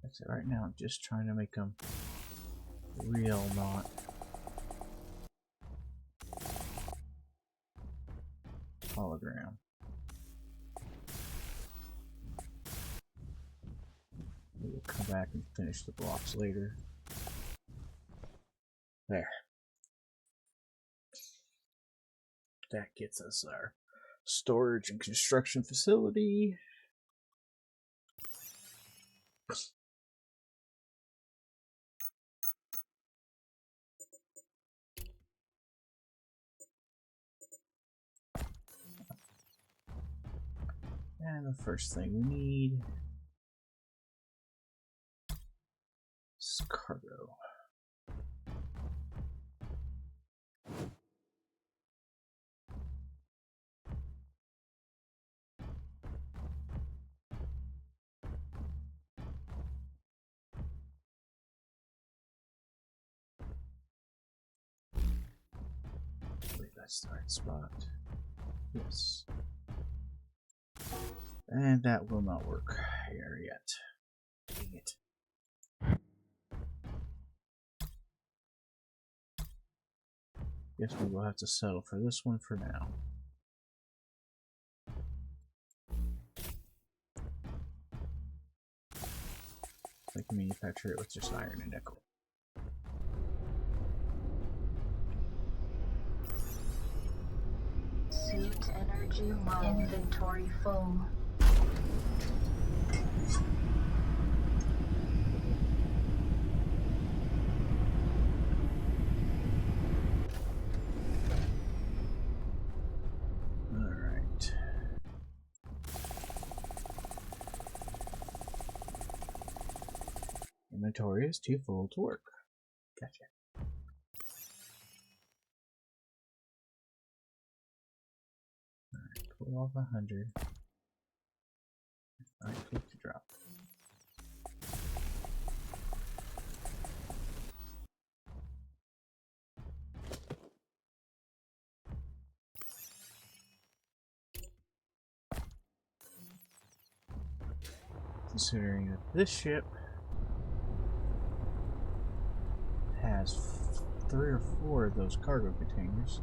That's it. Right now, I'm just trying to make them real, not hologram. We'll come back and finish the blocks later. There. That gets us our storage and construction facility. And the first thing we need is cargo. I believe that's the right spot. Yes. And that will not work here yet. Dang it. Guess we will have to settle for this one for now. I can manufacture it with just iron and nickel. Suit energy low. Inventory full. Alright. Inventory is too full to work. Gotcha. Alright, pull off 100. Right click to drop. Considering that this ship has 3 or 4 of those cargo containers,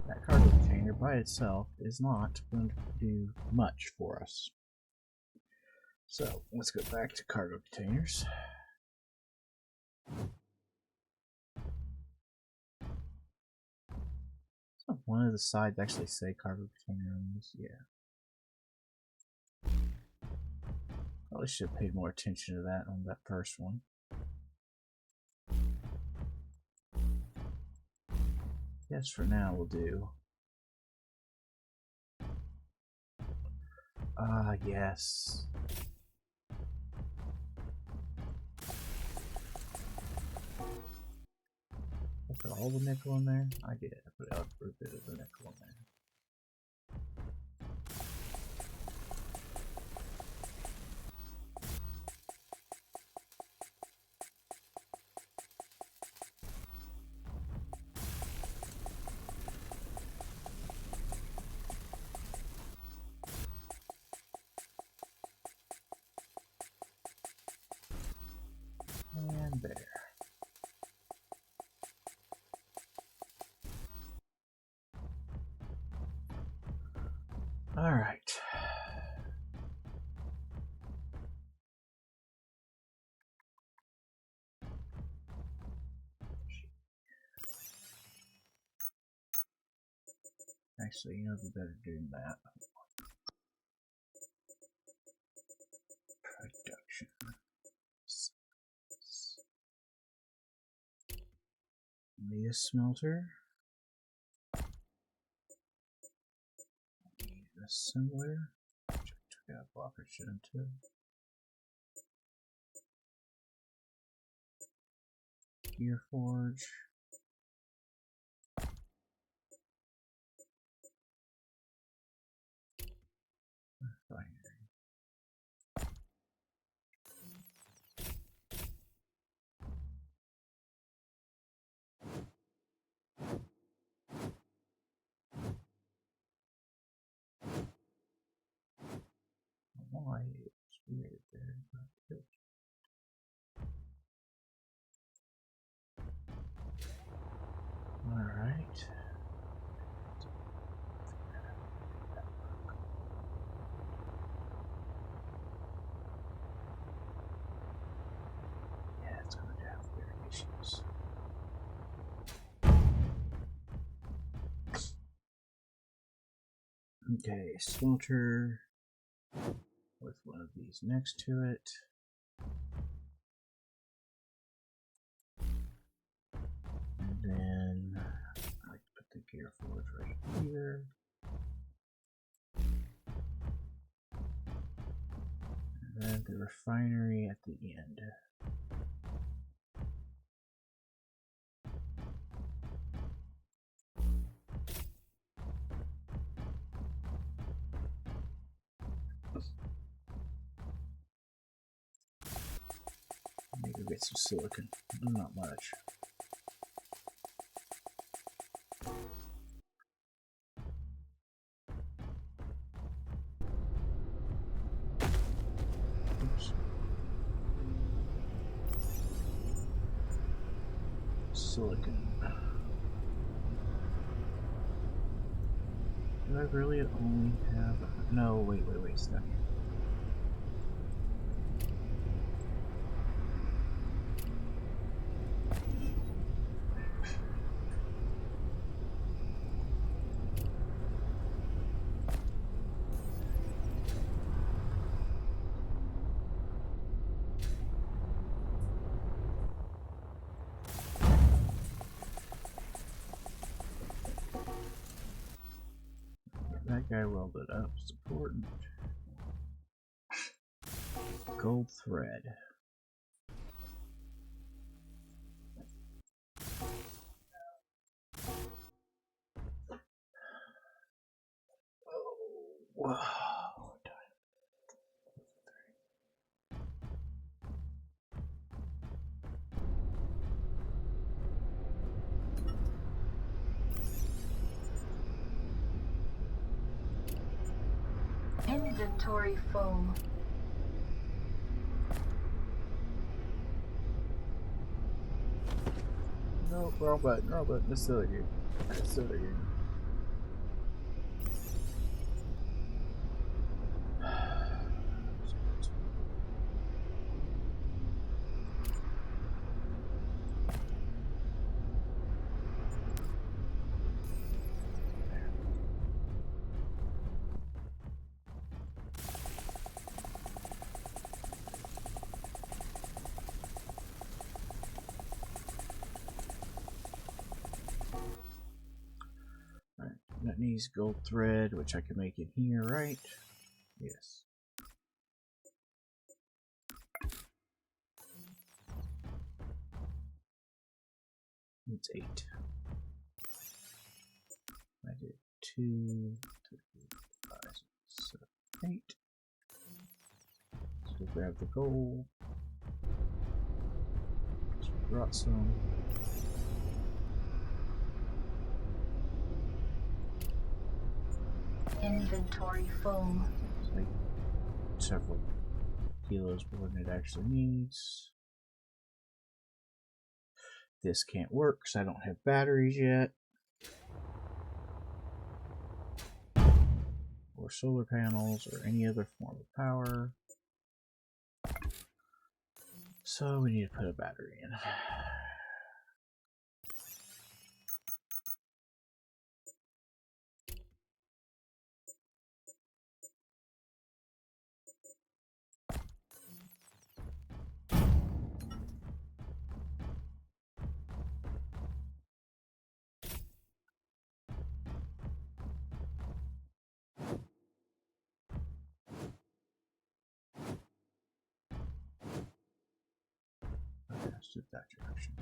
that cargo container by itself is not going to do much for us. So let's go back to cargo containers. So one of the sides actually say cargo container on this, yeah. Probably should have paid more attention to that on that first one. Yes, for now we'll do. Ah, yes. I put all the nickel in there? I did. I put a bit of the nickel in there. And there. All right. Actually, you know, we better do that. Production. Need a smelter. Need an assembler. Took out a blocker, shouldn't have. Gear forge. Refinery. Why it's weird there, but good. Alright. Yeah, it's going to have weird issues. Okay, smelter with one of these next to it. And then I like to put the gear forge right here. And then the refinery at the end. Maybe get some silicon. Not much. Oops. Silicon. Do I really only have... No, wait, stop. That guy welded up. It's important. Gold thread. Oh, wow. Inventory full. No, wrong button, wrong button. That's the other game. That's the other game. That needs gold thread, which I can make in here, right? Yes. It's 8. I did 2, 3, 5, 6, 7, 8. Let's go grab the gold. Just brought some. Inventory full. It's like several kilos more than it actually needs. This can't work because I don't have batteries yet. Or solar panels or any other form of power. So we need to put a battery in. Okay, let's do it that direction.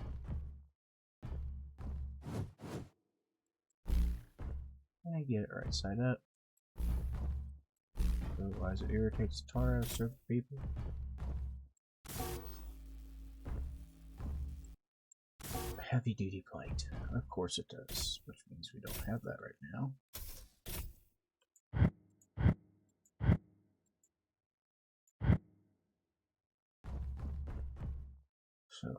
And I get it right side up. Otherwise it irritates the tar out of certain people. Heavy duty plate. Of course it does, which means we don't have that right now. So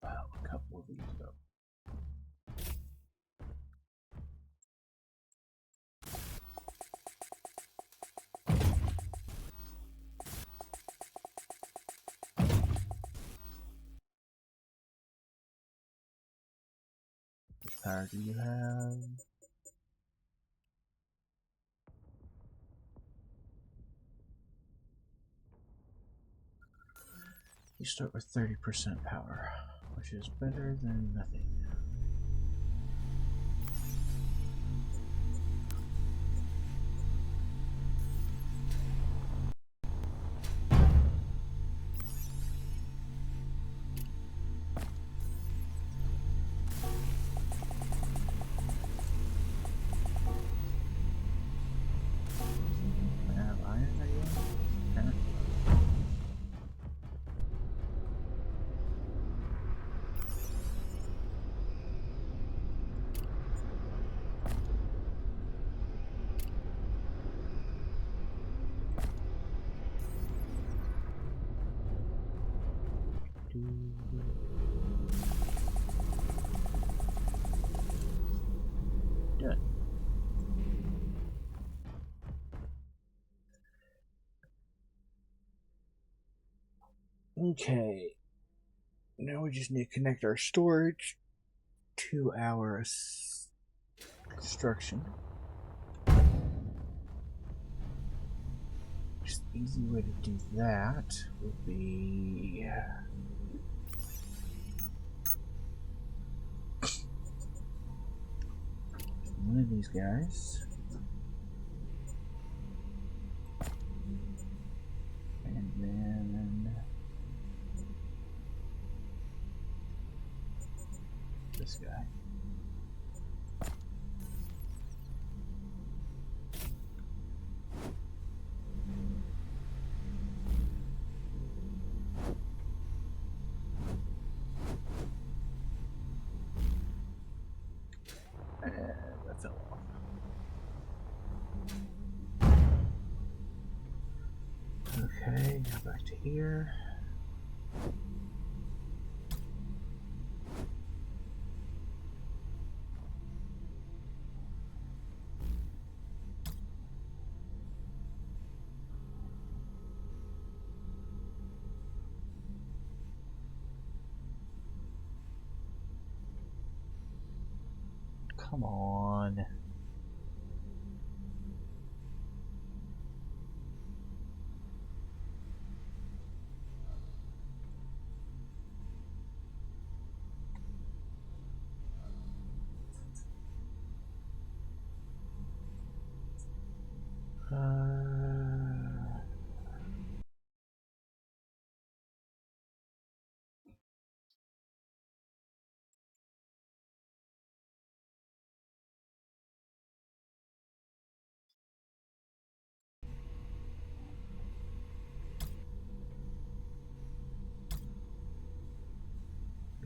a couple of these up. Which power do you have? You start with 30% power, which is better than nothing. I have iron again? Apparently. Done. Okay. Now we just need to connect our storage to our construction. Just the easy way to do that would be one of these guys. And then this guy. back to here. Come on.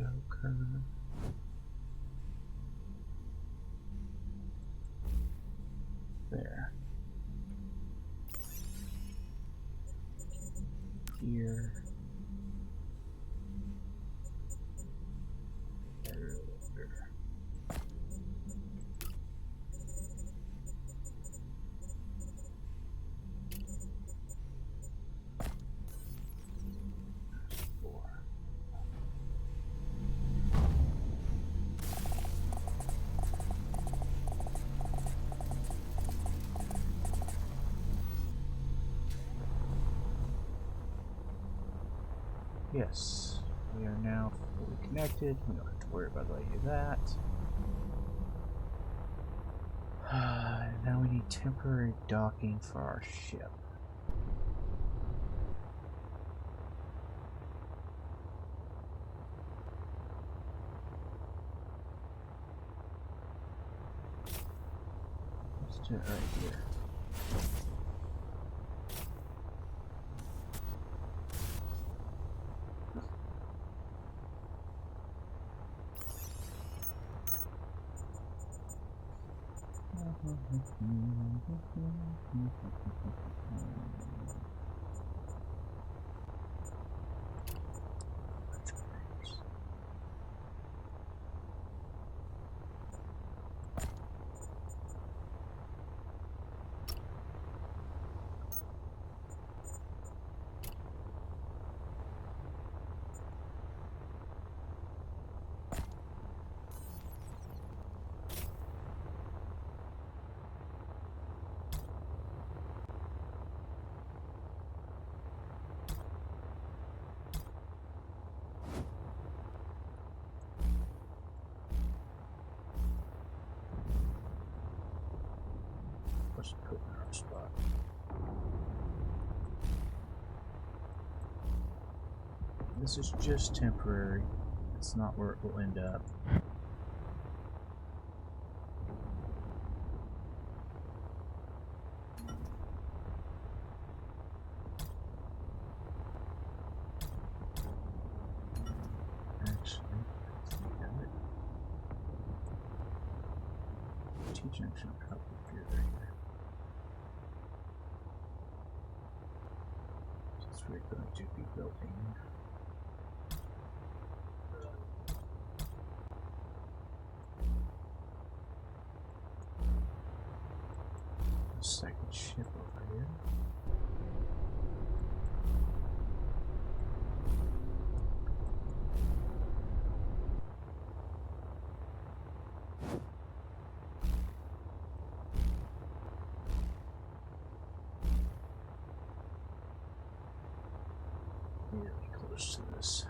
Okay. There. Here. There. Four. Yes, we are now fully connected. We don't have to worry about any of that. Now we need temporary docking for our ship. Let's do it right here. Let's put it in our spot. This is just temporary. It's not where it will end up. Actually, T-junction probably appear right here. Since we're going to be building a second ship over here. Really close to this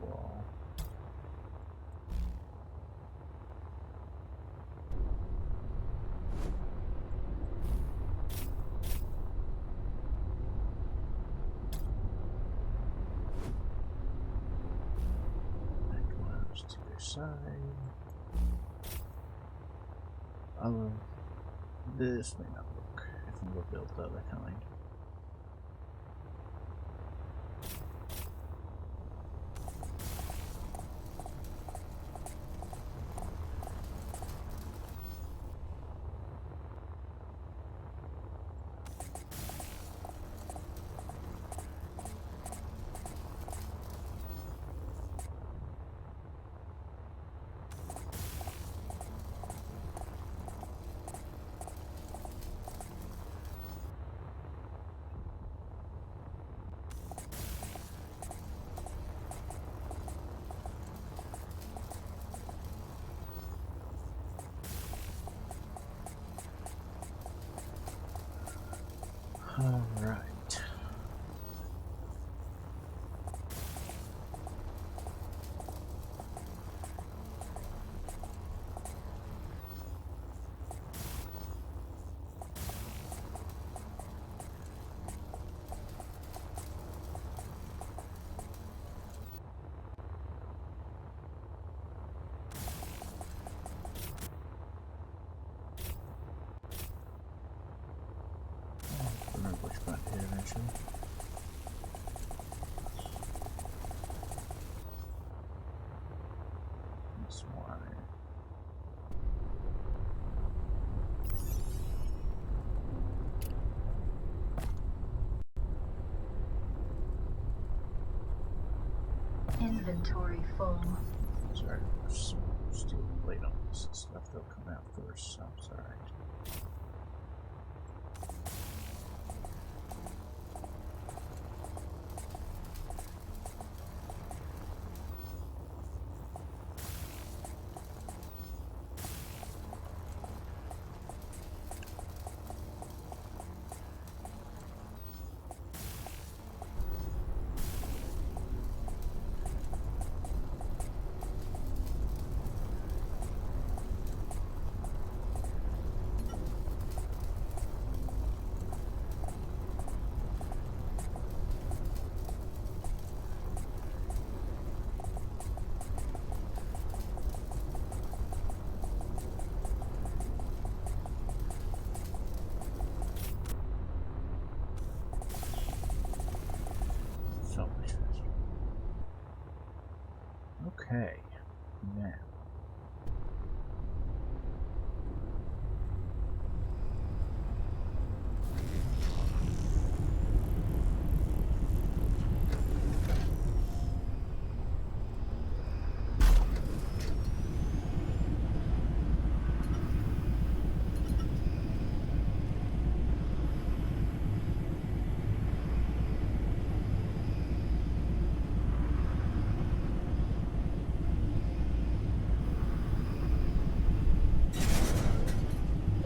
wall. That goes to their side. Although this may not work if I'm going to build the other kind. actually. That's why. Inventory full. Sorry, there's some steel plate on this and stuff. They'll come out first, so it's alright. So much faster. Okay, now.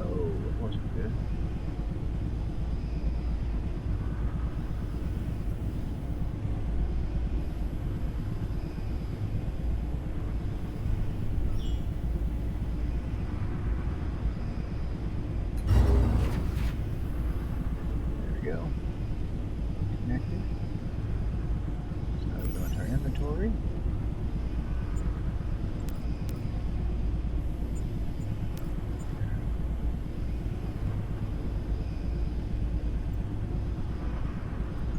Oh, it wasn't good. There we go. Connected. So now we go into our inventory.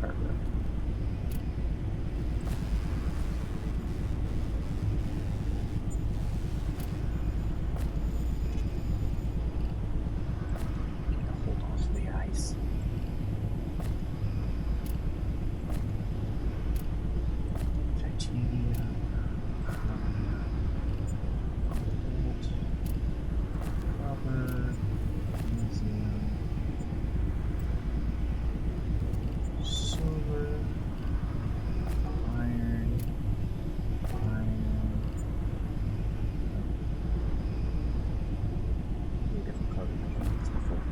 Cargo. Hold on to the ice. Titanium. Gold. Copper. Magnesium. Silver. Iron. Different color machines before.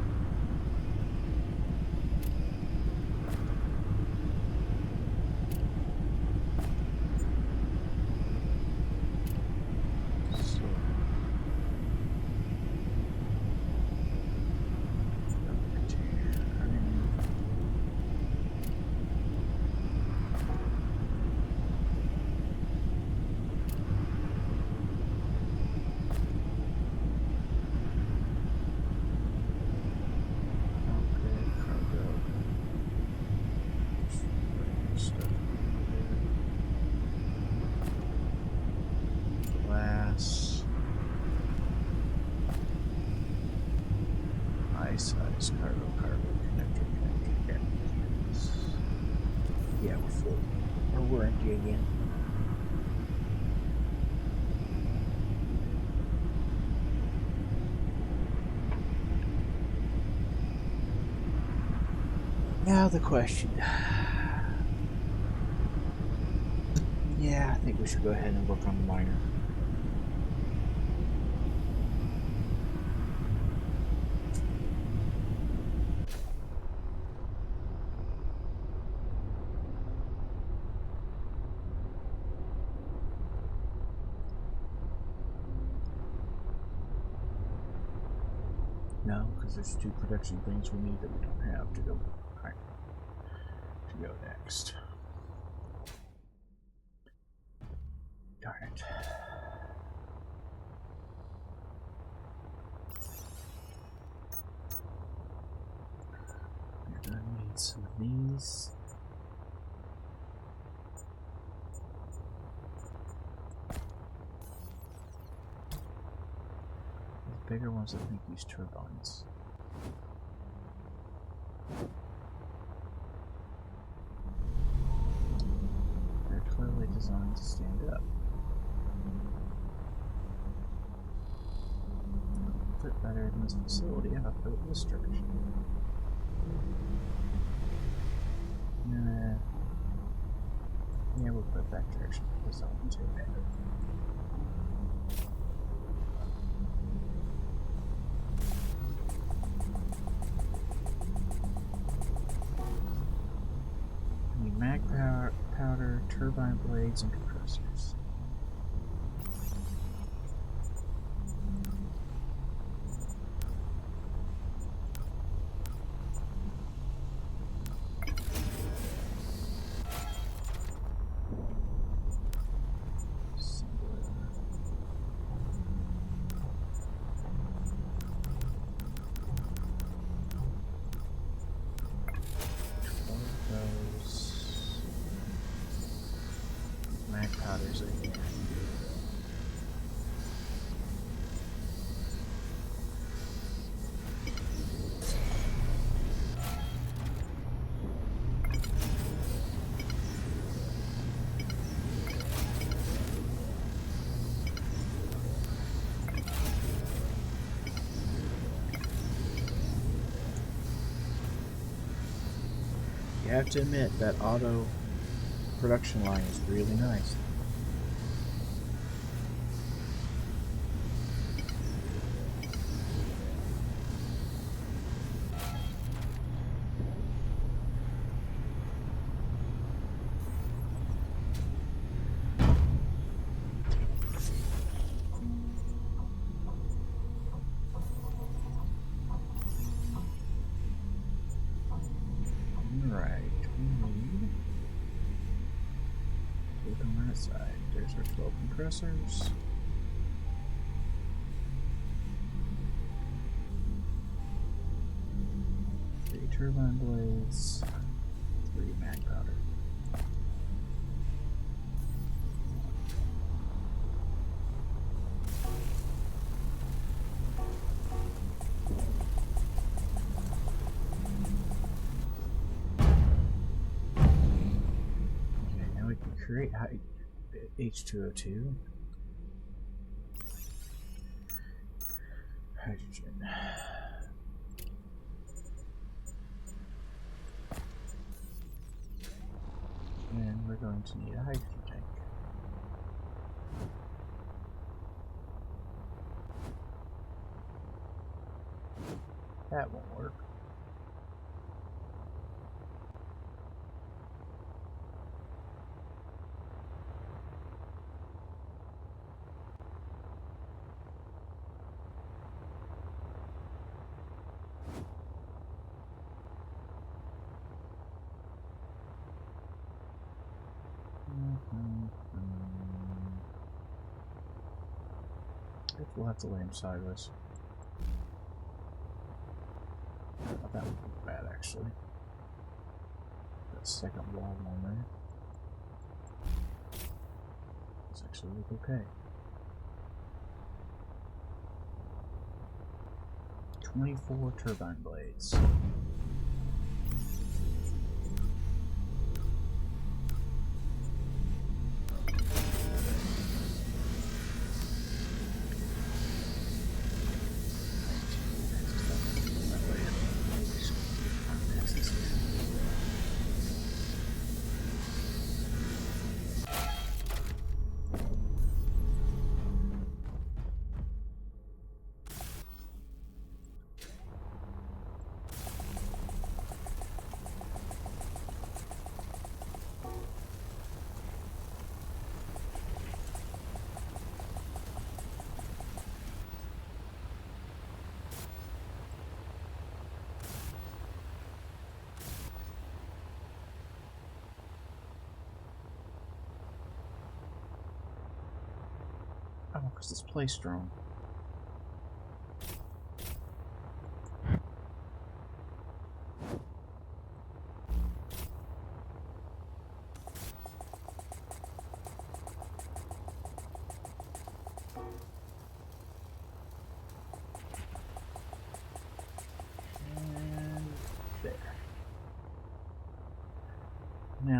So, glass, ice, cargo, connector. Yeah, we're full. Or we're empty again. Now the question. Yeah, I think we should go ahead and work on the miner. No, because there's 2 production things we need that we don't have to go. Alright. To go next. Darn it. You're gonna need some of these. The bigger ones I think use turbines. They're clearly designed to stand up. Fit better in this facility. I'll put it this direction. Yeah, we'll put that direction because I want to better. I need mag powder, turbine blades, and compressors. Powders in here. You have to admit that auto production line is really nice. There's our 12 compressors. Three turbine blades. 3 mag powder. Okay, now we can create H2O2. Hydrogen. And we're going to need a hydrogen tank. That won't work. I guess we'll have to lay him sideways. Oh, that would look bad, actually. That second wall on there. It's actually look okay. 24 turbine blades. Oh, because it's play strong.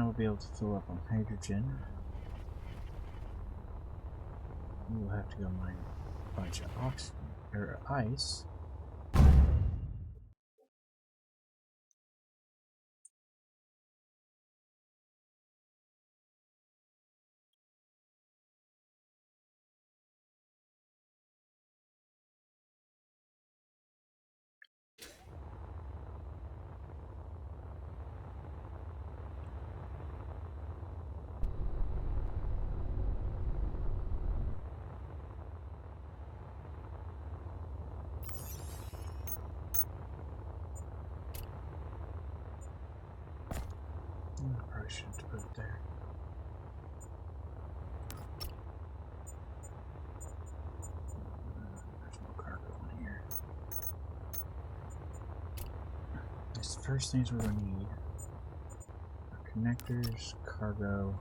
we'll be able to fill up on hydrogen. We'll have to go mine a bunch of oxygen or ice. I probably shouldn't put it there. There's no cargo on here. That's the first things we're going to need. Our connectors, cargo.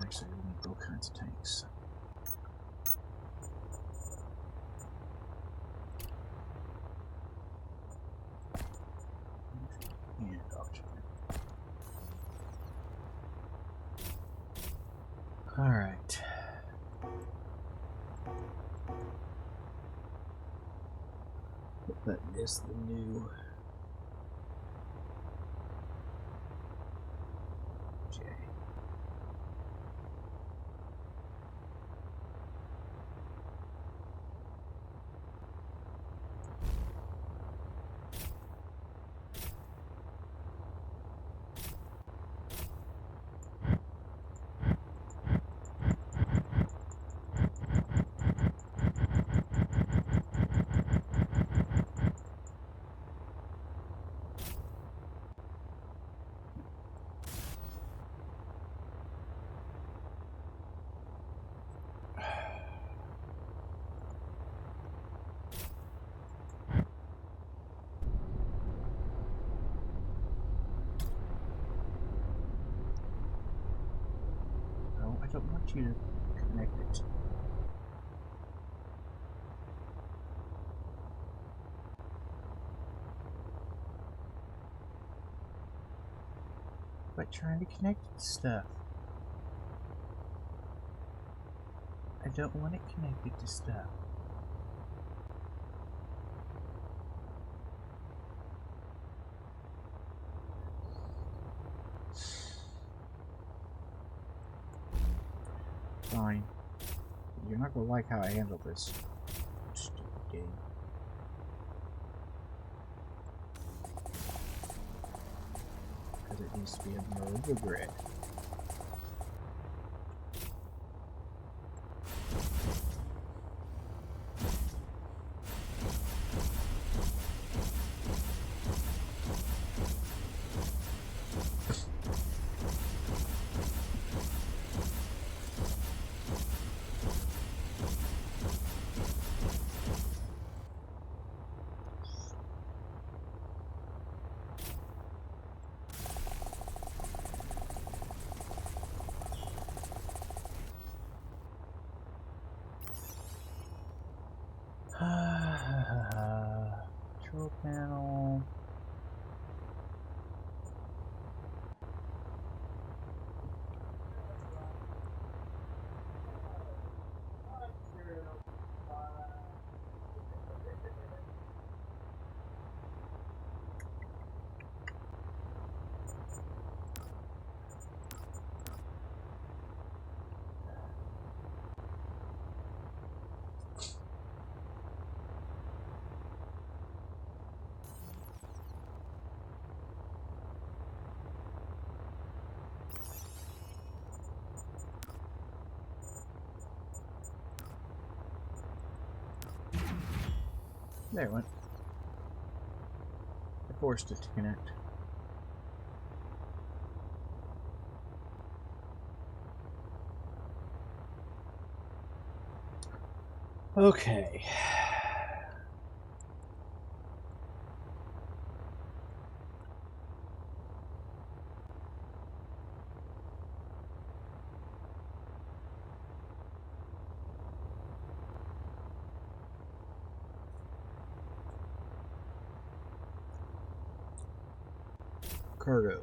Actually, we need both kinds of tanks. And oxygen. Alright. What button is the new J? I don't want you to connect it. But trying to connect it to stuff. I don't want it connected to stuff. Fine. You're not gonna like how I handle this. Stupid game. Because it needs to be a Nova grid. Control panel. There it went. I forced it to connect. Okay. Cargo.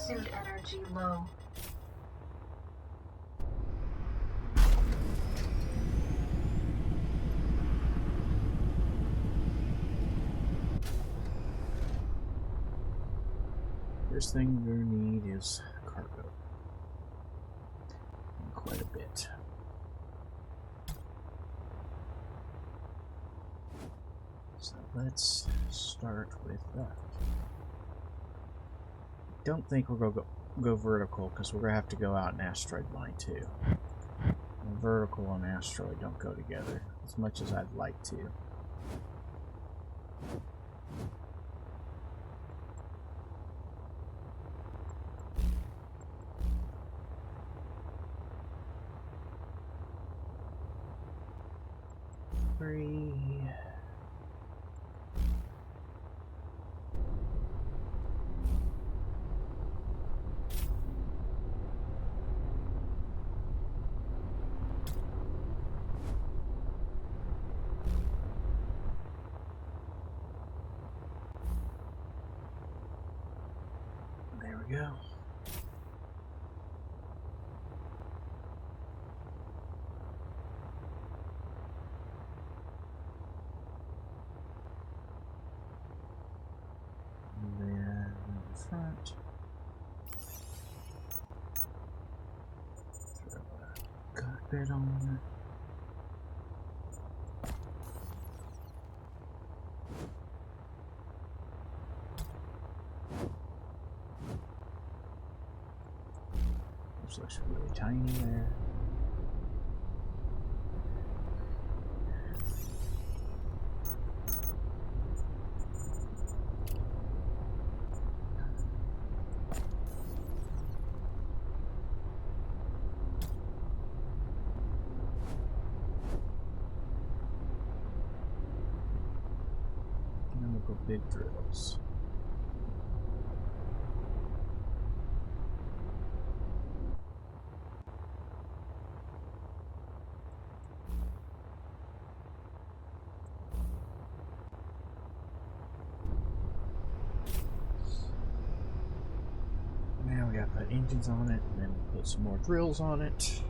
Suit energy low. First thing we're gonna need is cargo. And quite a bit. So let's start with that. Don't think we're gonna go vertical because we're gonna have to go out and asteroid mine too. And vertical and asteroid don't go together as much as I'd like to. Three. There we go. And then in the front, throw a cockpit on. This looks really tiny there. And then we'll go big drills. Now we gotta put engines on it, and then we'll put some more drills on it.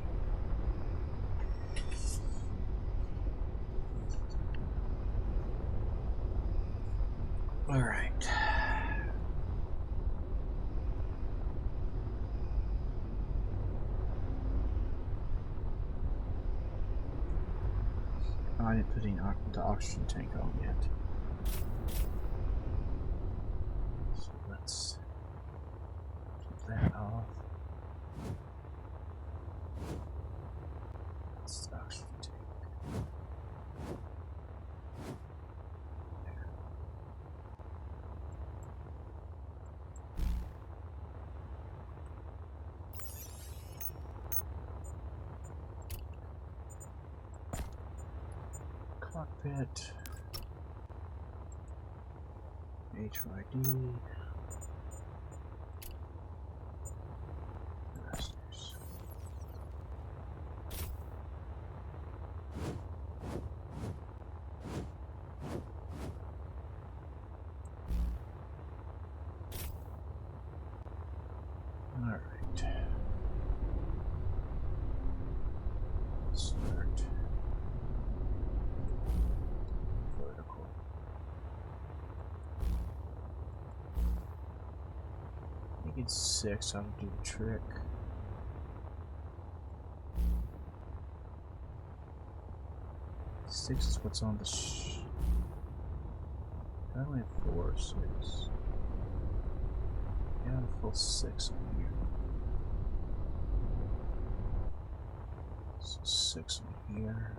Alright. I didn't put any the oxygen tank on yet. So let's keep that off. That's the oxygen tank. Cockpit. HYD. Thrusters. Alright. Start vertical. I think it's 6 ought to do the trick. Six is what's on the I only have 4 or 6. Yeah, I have a full 6 on here. So 6 on here.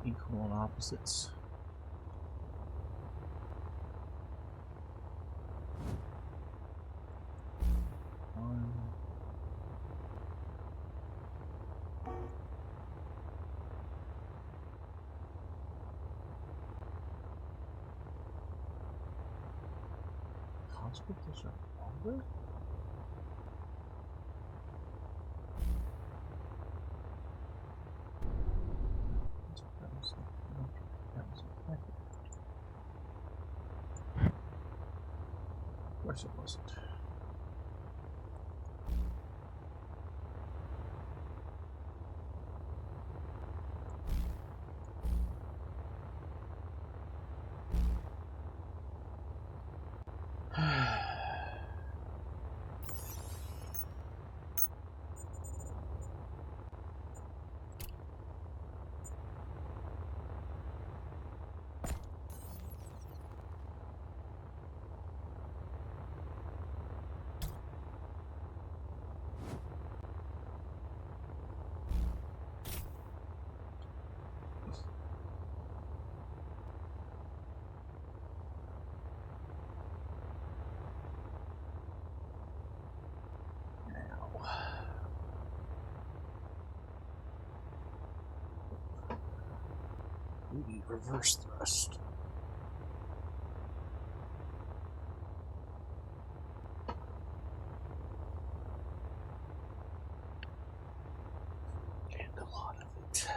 Equal and opposites. Hospitals are longer? course it wasn't. We need reverse thrust. And a lot of it.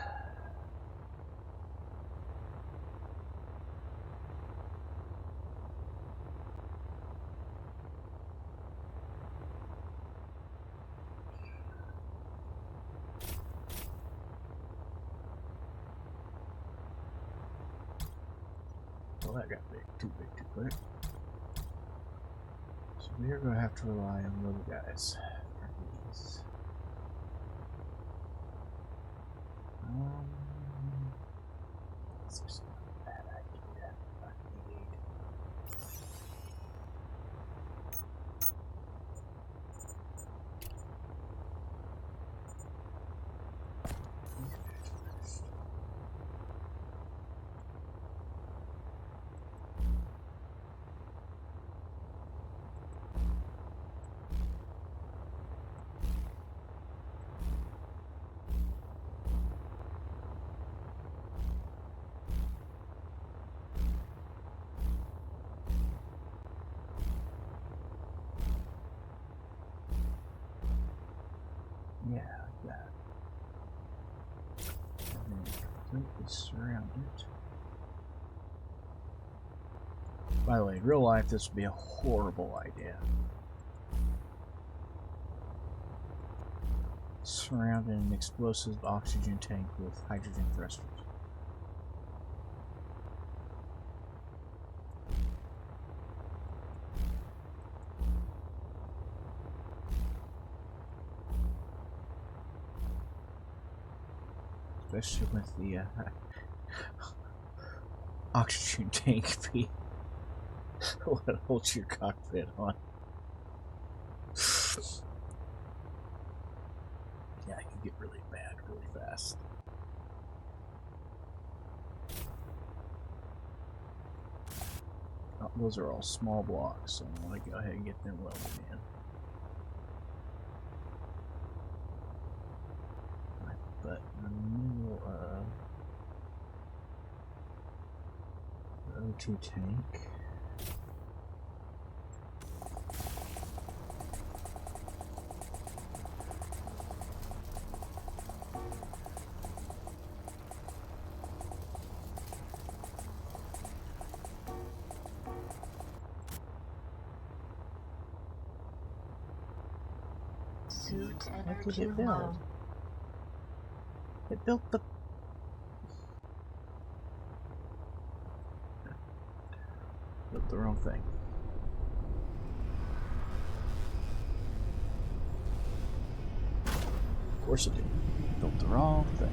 Well, that got too big too quick. So we're going to have to rely on little guys for these. This is not a bad idea. I need. Yeah, like that. And then completely surround it. By the way, in real life, this would be a horrible idea. Surrounding an explosive oxygen tank with hydrogen thrusters. Especially with the oxygen tank be what holds your cockpit on. Yeah, it can get really bad really fast. Oh, those are all small blocks, so I want to go ahead and get them welded in. But in the middle of the O2 tank. Suit What did energy it build? low. It built the... Built the wrong thing. Of course it did. Built the wrong thing.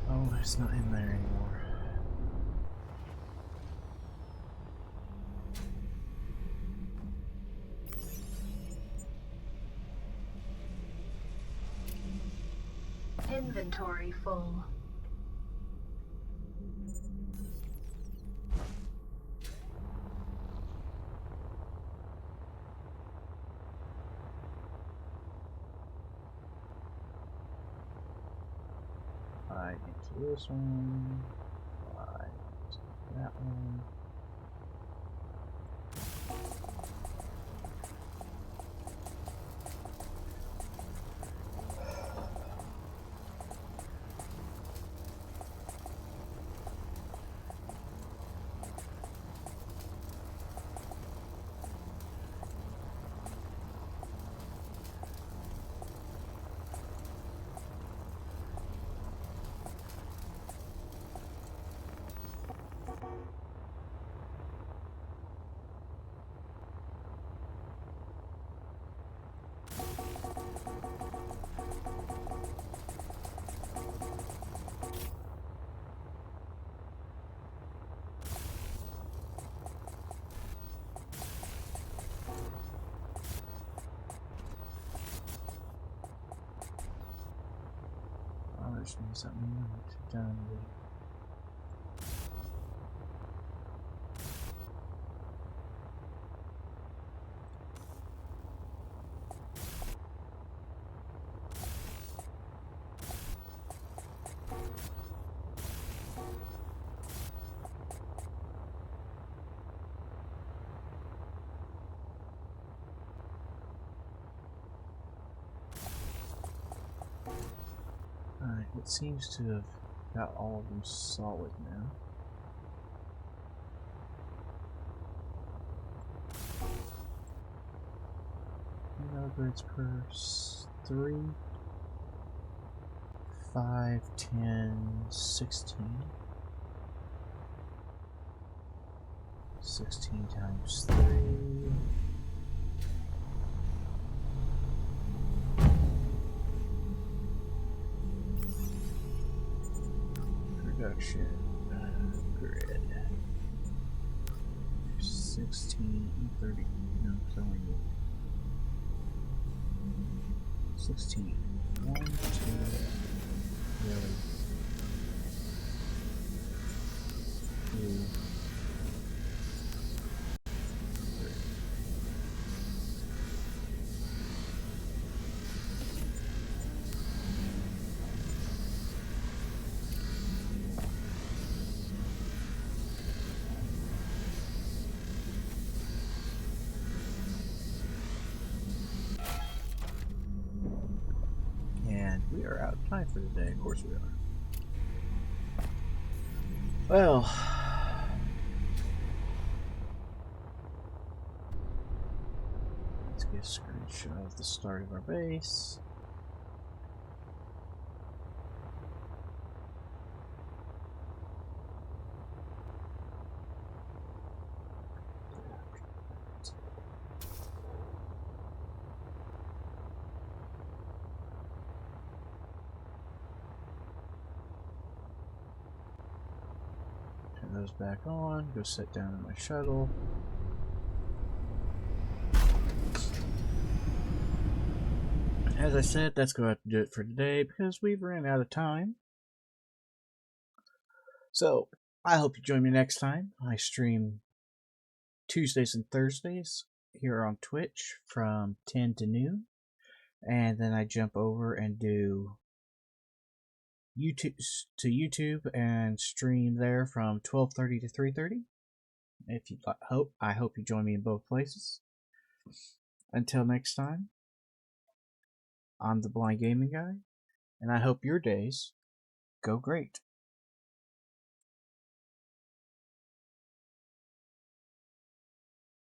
Oh, it's not in there anymore. Inventory full. Slide into this one. Slide into that one. which means that we're not done yet. Alright, it seems to have got all of them solid now. Upgrades per 3, 5, 10, 16. 16 times 3. Production grid. 16 and 30. No, it's only 16. 1, 2, really. 2, 3. And we are out of time for today. Of course we are. Well, let's get a screenshot of the start of our base. Turn those back on, go sit down in my shuttle. As I said, that's going to have to do it for today because we've ran out of time. So, I hope you join me next time. I stream Tuesdays and Thursdays here on Twitch from 10 to noon. And then I jump over and do YouTube and stream there from 12:30 to 3:30. If you I hope you join me in both places. Until next time, I'm the Blind Gaming Guy, and I hope your days go great.